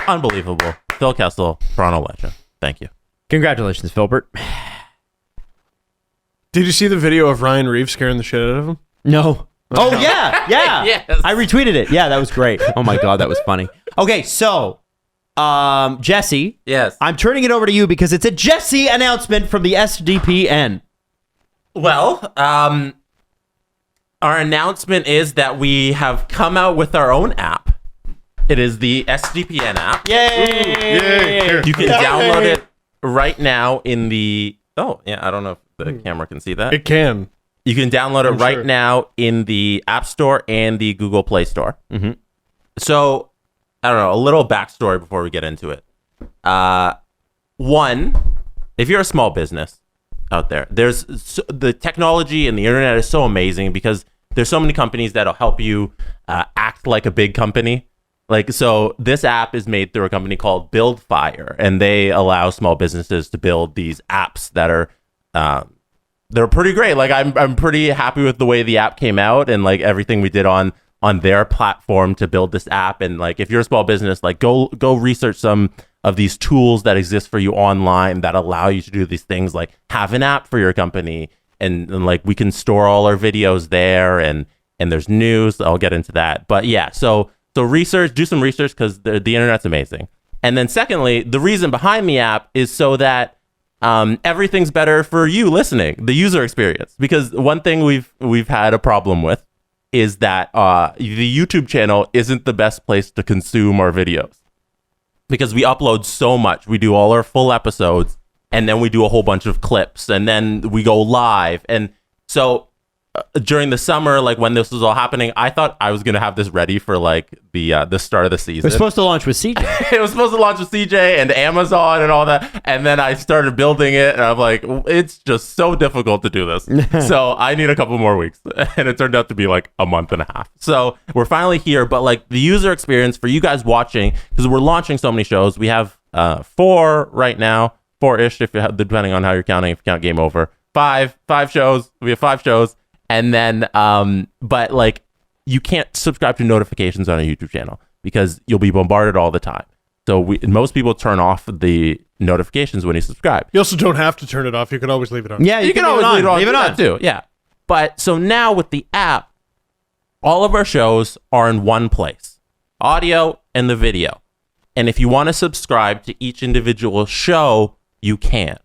Unbelievable. Phil Kessel, Toronto legend. Thank you. Congratulations, Philbert. Did you see the video of Ryan Reeves scaring the shit out of him? No. Oh, yeah. Yes. I retweeted it. Yeah, that was great. Oh, my God, that was funny. Okay, so, Jesse. Yes. I'm turning it over to you because it's a Jesse announcement from the SDPN. Well, our announcement is that we have come out with our own app. It is the SDPN app. Yay! You can download it right now in the... Oh, yeah, I don't know if the camera can see that. It can. You can download it right now in the App Store and the Google Play Store. Mm-hmm. So, I don't know, a little backstory before we get into it. One, if you're a small business out there, the technology and the internet is so amazing because there's so many companies that'll help you act like a big company. So this app is made through a company called BuildFire, and they allow small businesses to build these apps that are they're pretty great. I'm pretty happy with the way the app came out and everything we did on their platform to build this app. And if you're a small business, go research some of these tools that exist for you online that allow you to do these things, like have an app for your company, and we can store all our videos there, and there's news. I'll get into that, but yeah, so do some research because the internet's amazing. And then secondly, the reason behind the app is so that everything's better for you listening, the user experience. Because one thing we've had a problem with is that the YouTube channel isn't the best place to consume our videos because we upload so much. We do all our full episodes, and then we do a whole bunch of clips, and then we go live. And so during the summer, when this was all happening, I thought I was gonna have this ready for the start of the season. It was supposed to launch with CJ. It was supposed to launch with CJ and Amazon and all that, and then I started building it, and I'm like, it's just so difficult to do this. So I need a couple more weeks, and it turned out to be a month and a half. So we're finally here, but the user experience for you guys watching, because we're launching so many shows. We have 4 right now, 4-ish if depending on how you're counting. If you count Game Over, 5 shows. We have 5 shows. And then, but you can't subscribe to notifications on a YouTube channel because you'll be bombarded all the time. So most people turn off the notifications when you subscribe. You also don't have to turn it off. You can always leave it on. Yeah, you can always leave it on. Leave it on too. Yeah. But so now with the app, all of our shows are in one place, audio and the video. And if you want to subscribe to each individual show, you can.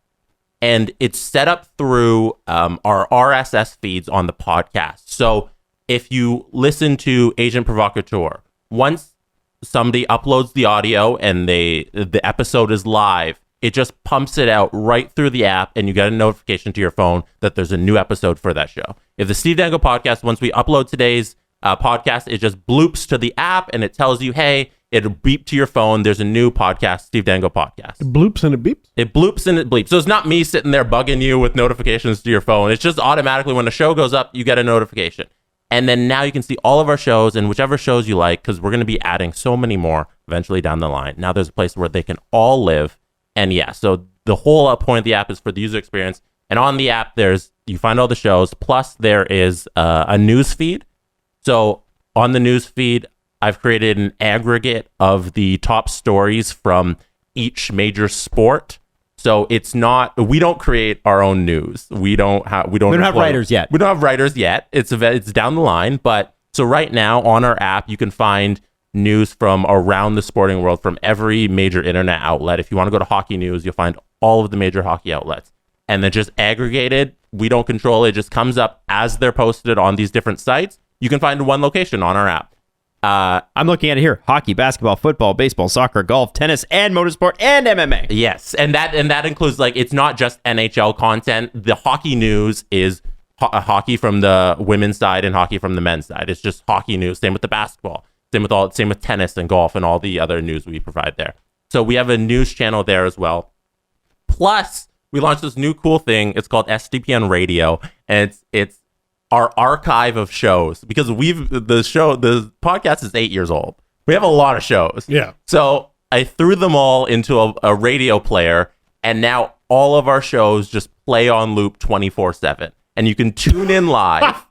and it's set up through our RSS feeds on the podcast. So if you listen to Agent Provocateur, once somebody uploads the audio and the episode is live, it just pumps it out right through the app, and you get a notification to your phone that there's a new episode for that show. If the Steve Dangle podcast, once we upload today's podcast, it just bloops to the app and it tells you, hey, it'll beep to your phone. There's a new podcast, Steve Dangle podcast. It bloops and it beeps? It bloops and it bleeps. So it's not me sitting there bugging you with notifications to your phone. It's just automatically when a show goes up, you get a notification. And then now you can see all of our shows and whichever shows you like, because we're going to be adding so many more eventually down the line. Now there's a place where they can all live. And yeah, so the whole point of the app is for the user experience. And on the app, you find all the shows. Plus there is a news feed. So on the news feed, I've created an aggregate of the top stories from each major sport. So it's not, we don't create our own news. We don't have writers yet. We don't have writers yet. It's down the line. But so right now on our app, you can find news from around the sporting world from every major internet outlet. If you want to go to hockey news, you'll find all of the major hockey outlets. And then just aggregated, we don't control it. It just comes up as they're posted on these different sites. You can find one location on our app. I'm looking at it here: hockey, basketball, football, baseball, soccer, golf, tennis, and motorsport, and MMA. Yes, and that includes, like, it's not just NHL content. The hockey news is hockey from the women's side and hockey from the men's side. It's just hockey news. Same with the basketball. Same with tennis and golf and all the other news we provide there. So we have a news channel there as well. Plus, we launched this new cool thing. It's called SDPN Radio, and it's our archive of shows, because the podcast is 8 years old. We have a lot of shows. Yeah. So I threw them all into a radio player, and now all of our shows just play on loop 24/7. And you can tune in live.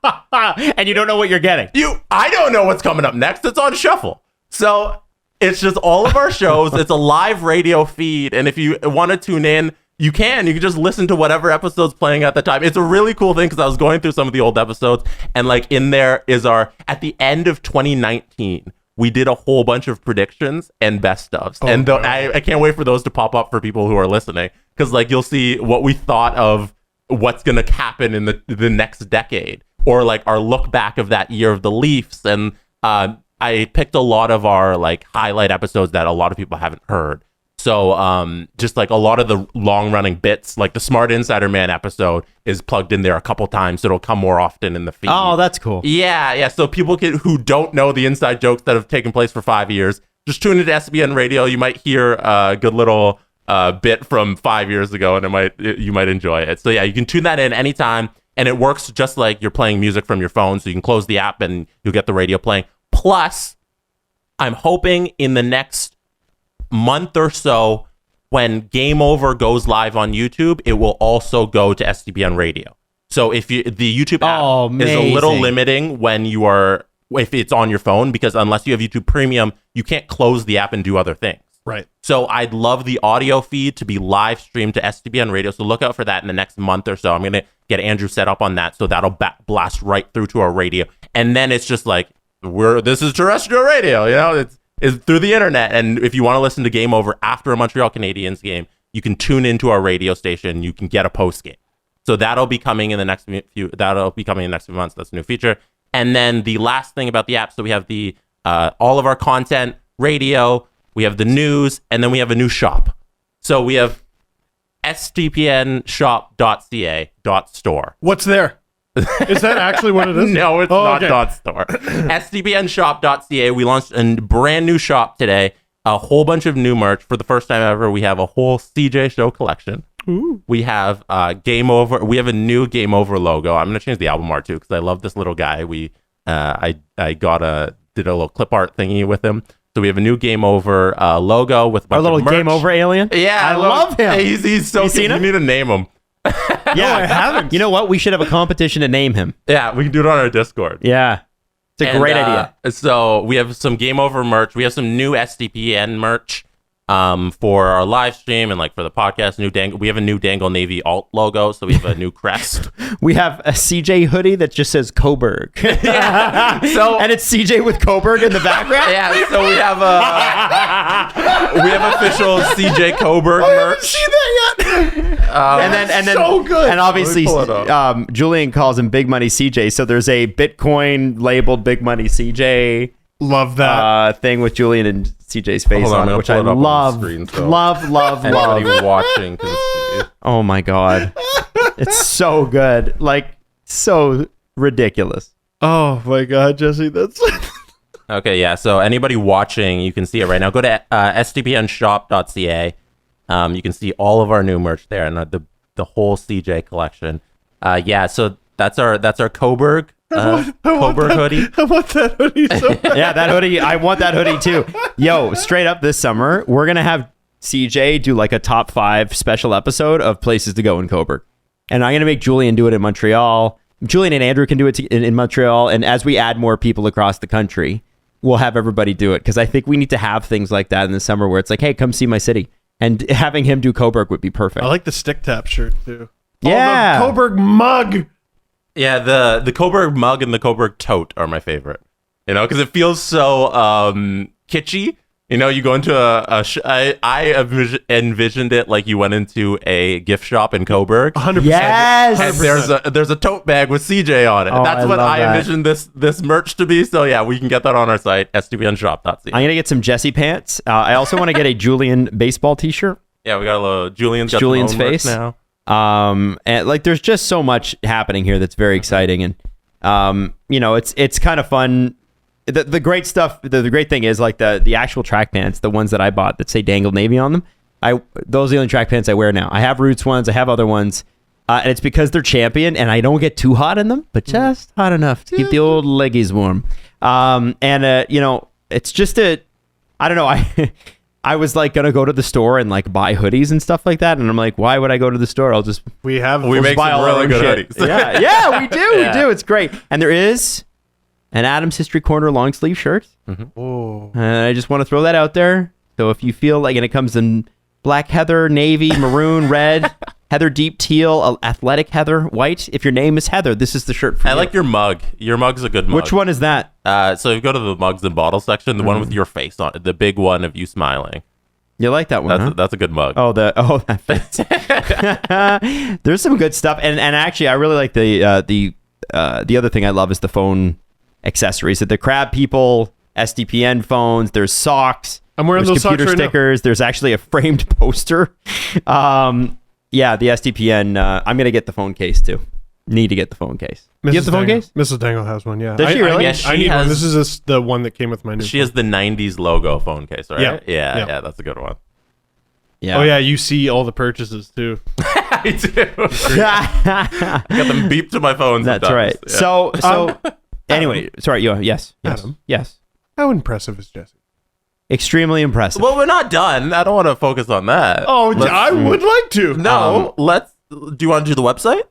And you don't know what you're getting. I don't know what's coming up next. It's on shuffle. So it's just all of our shows. It's a live radio feed. And if you want to tune in, you can just listen to whatever episode's playing at the time. It's a really cool thing, because I was going through some of the old episodes, and like in there is at the end of 2019, we did a whole bunch of predictions and best ofs. And I can't wait for those to pop up for people who are listening, because like you'll see what we thought of what's going to happen in the next decade, or like our look back of that year of the Leafs. And I picked a lot of our like highlight episodes that a lot of people haven't heard. So just like a lot of the long running bits, like the Smart Insider Man episode is plugged in there a couple times, so it'll come more often in the feed. Oh, that's cool. Yeah. So people who don't know the inside jokes that have taken place for 5 years, just tune into SBN Radio. You might hear a good little bit from 5 years ago, and you might enjoy it. So yeah, you can tune that in anytime, and it works just like you're playing music from your phone. So you can close the app and you'll get the radio playing. Plus, I'm hoping in the next month or so, when Game Over goes live on YouTube, it will also go to SDPN Radio. So the YouTube app is a little limiting if it's on your phone, because unless you have YouTube Premium, you can't close the app and do other things. Right. So I'd love the audio feed to be live streamed to SDPN Radio. So look out for that in the next month or so. I'm going to get Andrew set up on that, so that'll blast right through to our radio. And then it's just like, this is terrestrial radio, it's through the internet. And if you want to listen to Game Over after a Montreal Canadiens game, you can tune into our radio station. You can get a post game. So that'll be coming in the next few months. That's a new feature. And then the last thing about the app, so we have the all of our content, radio, we have the news, and then we have a new shop. So we have sdpnshop.ca.store. What's there? Is that actually what it is? No, it's not okay. .store. sdpnshop.ca. We launched a brand new shop today. A whole bunch of new merch. For the first time ever, we have a whole CJ Show collection. Ooh. We have Game Over. We have a new Game Over logo. I'm going to change the album art too, because I love this little guy. I did a little clip art thingy with him. So we have a new Game Over logo with a bunch our little of merch. Game Over alien. Yeah, I love him. He's so cute. You need to name him. Yeah, I haven't. You know what? We should have a competition to name him. Yeah, we can do it on our Discord. Yeah. It's a great idea. So we have some Game Over merch. We have some new SDPN merch. for our live stream and like for the podcast. We have a new Dangle Navy alt logo, so we have a new crest. We have a CJ hoodie that just says Coburg. Yeah. So and it's CJ with Coburg in the background. Yeah, so we have official CJ Coburg merch. I haven't seen that yet. And then so good. And obviously, Let me pull it up. Julian calls him Big Money CJ. So there's a Bitcoin labeled Big Money CJ. Love that. Thing with Julian and CJ's face Hold on, on I'm it, which gonna I pull it up on the love, screen, so love. Anybody watching can see. Oh my god, it's so good, like so ridiculous. Oh my god, Jesse, that's Okay, yeah. So anybody watching, you can see it right now. Go to SDPNshop.ca. You can see all of our new merch there and the whole CJ collection. Yeah, so that's our Coburg. Coburg hoodie. I want that hoodie so bad. Yeah, that hoodie. I want that hoodie too. Yo, straight up this summer, we're gonna have CJ do like a top 5 special episode of places to go in Coburg, and I'm gonna make Julian do it in Montreal. Julian and Andrew can do it in Montreal, and as we add more people across the country, we'll have everybody do it because I think we need to have things like that in the summer where it's like, hey, come see my city, and having him do Coburg would be perfect. I like the stick tap shirt too. Yeah, the Coburg mug. Yeah, the Coburg mug and the Coburg tote are my favorite. You know, because it feels so kitschy. You know, you go into I envisioned it like you went into a gift shop in Coburg. 100%. Yes. And there's a tote bag with CJ on it. Oh, That's I what love I that. envisioned this merch to be. So yeah, we can get that on our site, sdpnshop.ca. I'm gonna get some Jesse pants. I also want to get a Julian baseball T-shirt. Yeah, we got a little Julian's got Julian's some own merch face now. And like there's just so much happening here that's very exciting, and you know, it's kind of fun. The great stuff, the great thing is like the actual track pants, the ones that I bought that say Dangle Navy on them. Those are the only track pants I wear now. I have Roots ones, I have other ones, and it's because they're Champion and I don't get too hot in them, but just hot enough to keep the old leggies warm. You know, it's just I don't know, I was like gonna go to the store and like buy hoodies and stuff like that, and I'm like, why would I go to the store? We make buy some all our really own good shit. hoodies. Yeah, we do. Yeah. We do. It's great. And there is an Adams History Corner long sleeve shirt. Oh. And I just want to throw that out there. So if you feel like, and it comes in black heather, navy, maroon, red, heather deep teal, athletic heather, white. If your name is Heather, this is the shirt for you. I like your mug. Your mug's a good mug. Which one is that? So if you go to the mugs and bottles section, the one with your face on it, the big one of you smiling. You like that one, That's a good mug. That fits. There's some good stuff, and actually, I really like the other thing I love is the phone accessories. The Crab People SDPN phones. There's socks. I'm wearing there's those computer socks right stickers. There's actually a framed poster. Yeah, the SDPN. I'm gonna get the phone case too. Need to get the phone case. Do you have the phone case? Mrs. Dangle has one. Yeah. Does she really? I need one. This is the one that came with my new. She has the '90s logo phone case, right? Yeah. Yeah, that's a good one. Yeah. Oh yeah, you see all the purchases too. I do. I got them beeped to my phone. That's sometimes. right. Yeah. So anyway, sorry. Yes. Adam. Yes. How impressive is Jesse? Extremely impressive. Well, we're not done. I don't want to focus on that. Oh, I would like to. No, do you want to do the website?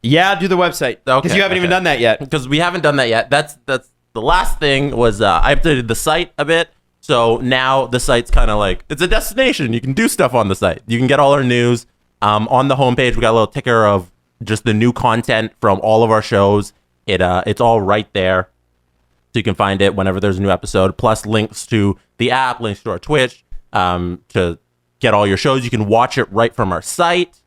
Yeah, do the website. Because you haven't even done that yet. Because we haven't done that yet. That's the last thing was I updated the site a bit. So now the site's kind of like, it's a destination. You can do stuff on the site. You can get all our news. On the homepage, we got a little ticker of just the new content from all of our shows. It's all right there. So you can find it whenever there's a new episode, plus links to the app, links to our Twitch, to get all your shows. You can watch it right from our site.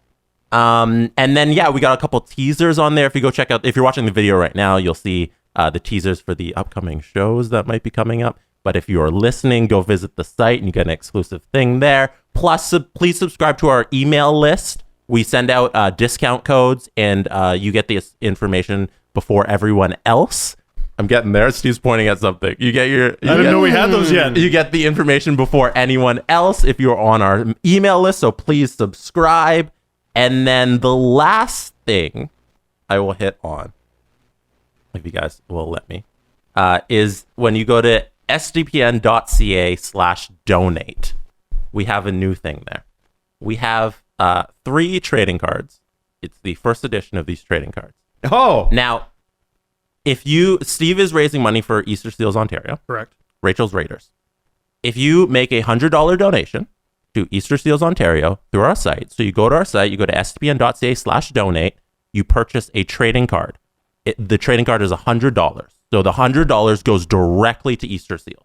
And then, yeah, we got a couple teasers on there. If you go check out, if you're watching the video right now, you'll see the teasers for the upcoming shows that might be coming up. But if you're listening, go visit the site and you get an exclusive thing there. Plus, please subscribe to our email list. We send out discount codes and you get this information before everyone else. I'm getting there. Steve's pointing at something. I didn't know we had those yet. You get the information before anyone else if you're on our email list. So please subscribe. And then the last thing I will hit on, if you guys will let me, is when you go to sdpn.ca/donate, we have a new thing there. We have 3 trading cards. It's the first edition of these trading cards. Oh. Now, Steve is raising money for Easter Seals Ontario. Correct. Rachel's Raiders. If you make $100 donation, to Easter Seals Ontario through our site. So you go to our site, you go to sdpn.ca/donate, you purchase a trading card. The trading card is $100. So the $100 goes directly to Easter Seals.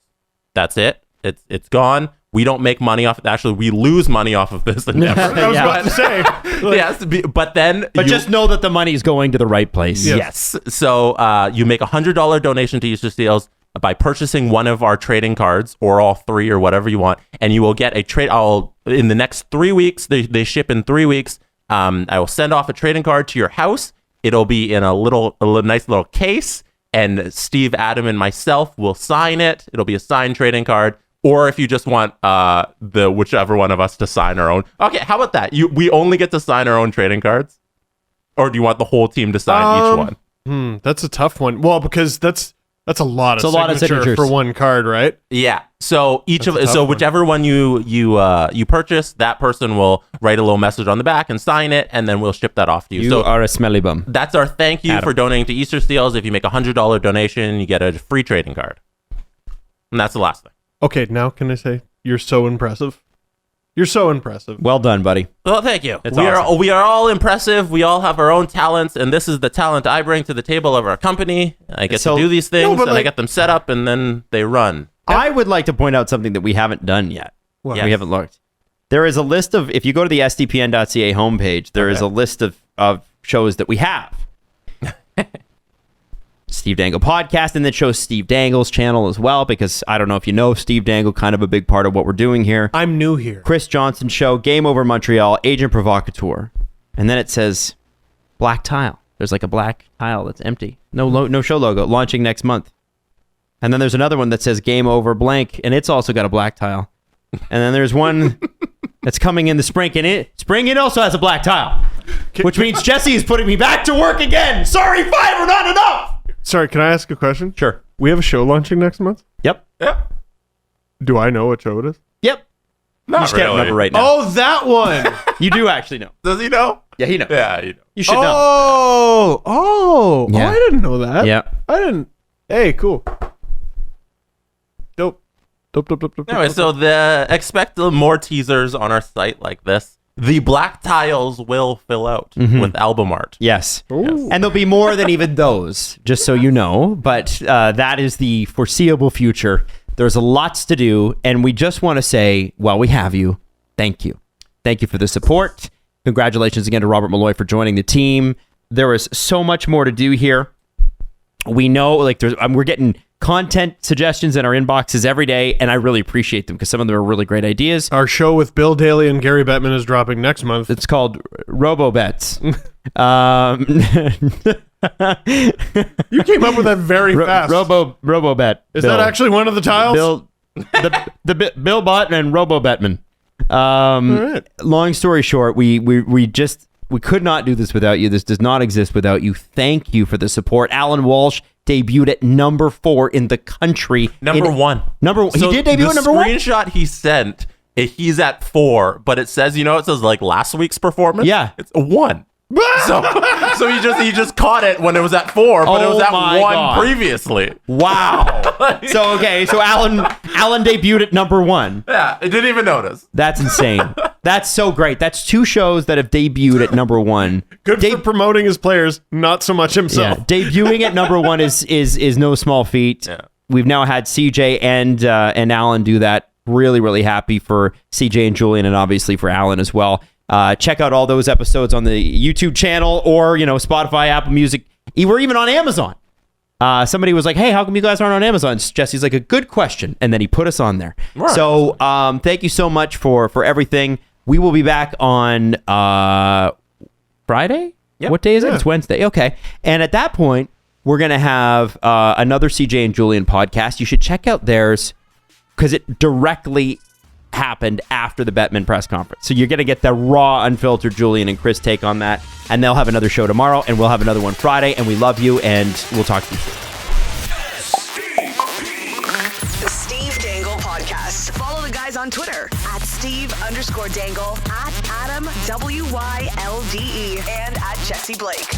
That's it. It's gone. We don't make money off it. Actually, we lose money off of this endeavor. I was about to say. Yes, but just know that the money is going to the right place. Yes. So you make $100 donation to Easter Seals by purchasing one of our trading cards, or all three, or whatever you want, and you will get a trade. In the next 3 weeks, they ship in 3 weeks. I will send off a trading card to your house. It'll be in a nice little case, and Steve, Adam, and myself will sign it. It'll be a signed trading card. Or if you just want the whichever one of us to sign our own. Okay, how about that? We only get to sign our own trading cards? Or do you want the whole team to sign each one? That's a tough one. Well, because that's a lot of signatures for one card, right? Yeah. So whichever one you purchase, that person will write a little message on the back and sign it, and then we'll ship that off to you. You are a smelly bum. That's our thank you for donating to Easter Seals. If you make a $100 donation, you get a free trading card. And that's the last thing. Okay, now can I say you're so impressive? You're so impressive. Well done, buddy. Well, thank you. Awesome. We are all impressive. We all have our own talents, and this is the talent I bring to the table of our company. I get to do these things, and I get them set up, and then they run. I would like to point out something that we haven't done yet. Yes. We haven't looked. There is a list of, if you go to the SDPN.ca homepage, there is a list of shows that we have. Steve Dangle podcast, and then shows Steve Dangle's channel as well, because I don't know if you know Steve Dangle, kind of a big part of what we're doing here. I'm new here. Chris Johnson show, Game Over Montreal, Agent Provocateur, and then it says black tile. There's like a black tile that's empty. No show logo, launching next month. And then there's another one that says Game Over blank, and it's also got a black tile. And then there's one that's coming in the spring, and it also has a black tile, which means Jesse is putting me back to work again. Sorry, 5 are not enough. Sorry, can I ask a question? Sure. We have a show launching next month? Yep. Do I know what show it is? Yep. Not you just can't remember right now. Oh, that one. You do actually know. Does he know? Yeah, he knows. Yeah, you know. You should know. Oh, Yeah. I didn't know that. Yeah. I didn't. Hey, cool. Dope. Anyway, so expect more teasers on our site like this. The black tiles will fill out with album art. Yes. And there'll be more than even those, just so you know. But that is the foreseeable future. There's lots to do. And we just want to say, while we have you, thank you. Thank you for the support. Congratulations again to Robert Malloy for joining the team. There is so much more to do here. We know, we're getting content suggestions in our inboxes every day, and I really appreciate them because some of them are really great ideas. Our show with Bill Daly and Gary Bettman is dropping next month. It's called RoboBets. You came up with that very fast. RoboBet. Is that actually one of the tiles? Bill Bot and RoboBetman. All right. Long story short, we could not do this without you. This does not exist without you. Thank you for the support. Alan Walsh debuted at number 4 in the country. Number one. He did debut at number 1? The screenshot he sent, he's at 4, but it says, it says like last week's performance. Yeah. It's a 1. So he just caught it when it was at 4, but it was at 1 previously. Wow. So Alan debuted at number 1. Yeah, I didn't even notice. That's insane. That's so great. That's 2 shows that have debuted at number 1. Good for promoting his players, not so much himself. Yeah, debuting at number 1 is no small feat. Yeah. We've now had CJ and Alan do that. Really, really happy for CJ and Julian, and obviously for Alan as well. Check out all those episodes on the YouTube channel or, Spotify, Apple Music. We're even on Amazon. Somebody was like, hey, how come you guys aren't on Amazon? Jesse's like, a good question. And then he put us on there. Right. So thank you so much for everything. We will be back on Friday? Yep. What day is it? It's Wednesday. Okay. And at that point, we're going to have another CJ and Julian podcast. You should check out theirs because it directly happened after the Bettman press conference. So you're going to get the raw, unfiltered Julian and Chris take on that. And they'll have another show tomorrow, and we'll have another one Friday. And we love you, and we'll talk to you soon. The Steve Dangle Podcast. Follow the guys on Twitter at Steve_Dangle, at Adam WYLDE, and at Jesse Blake.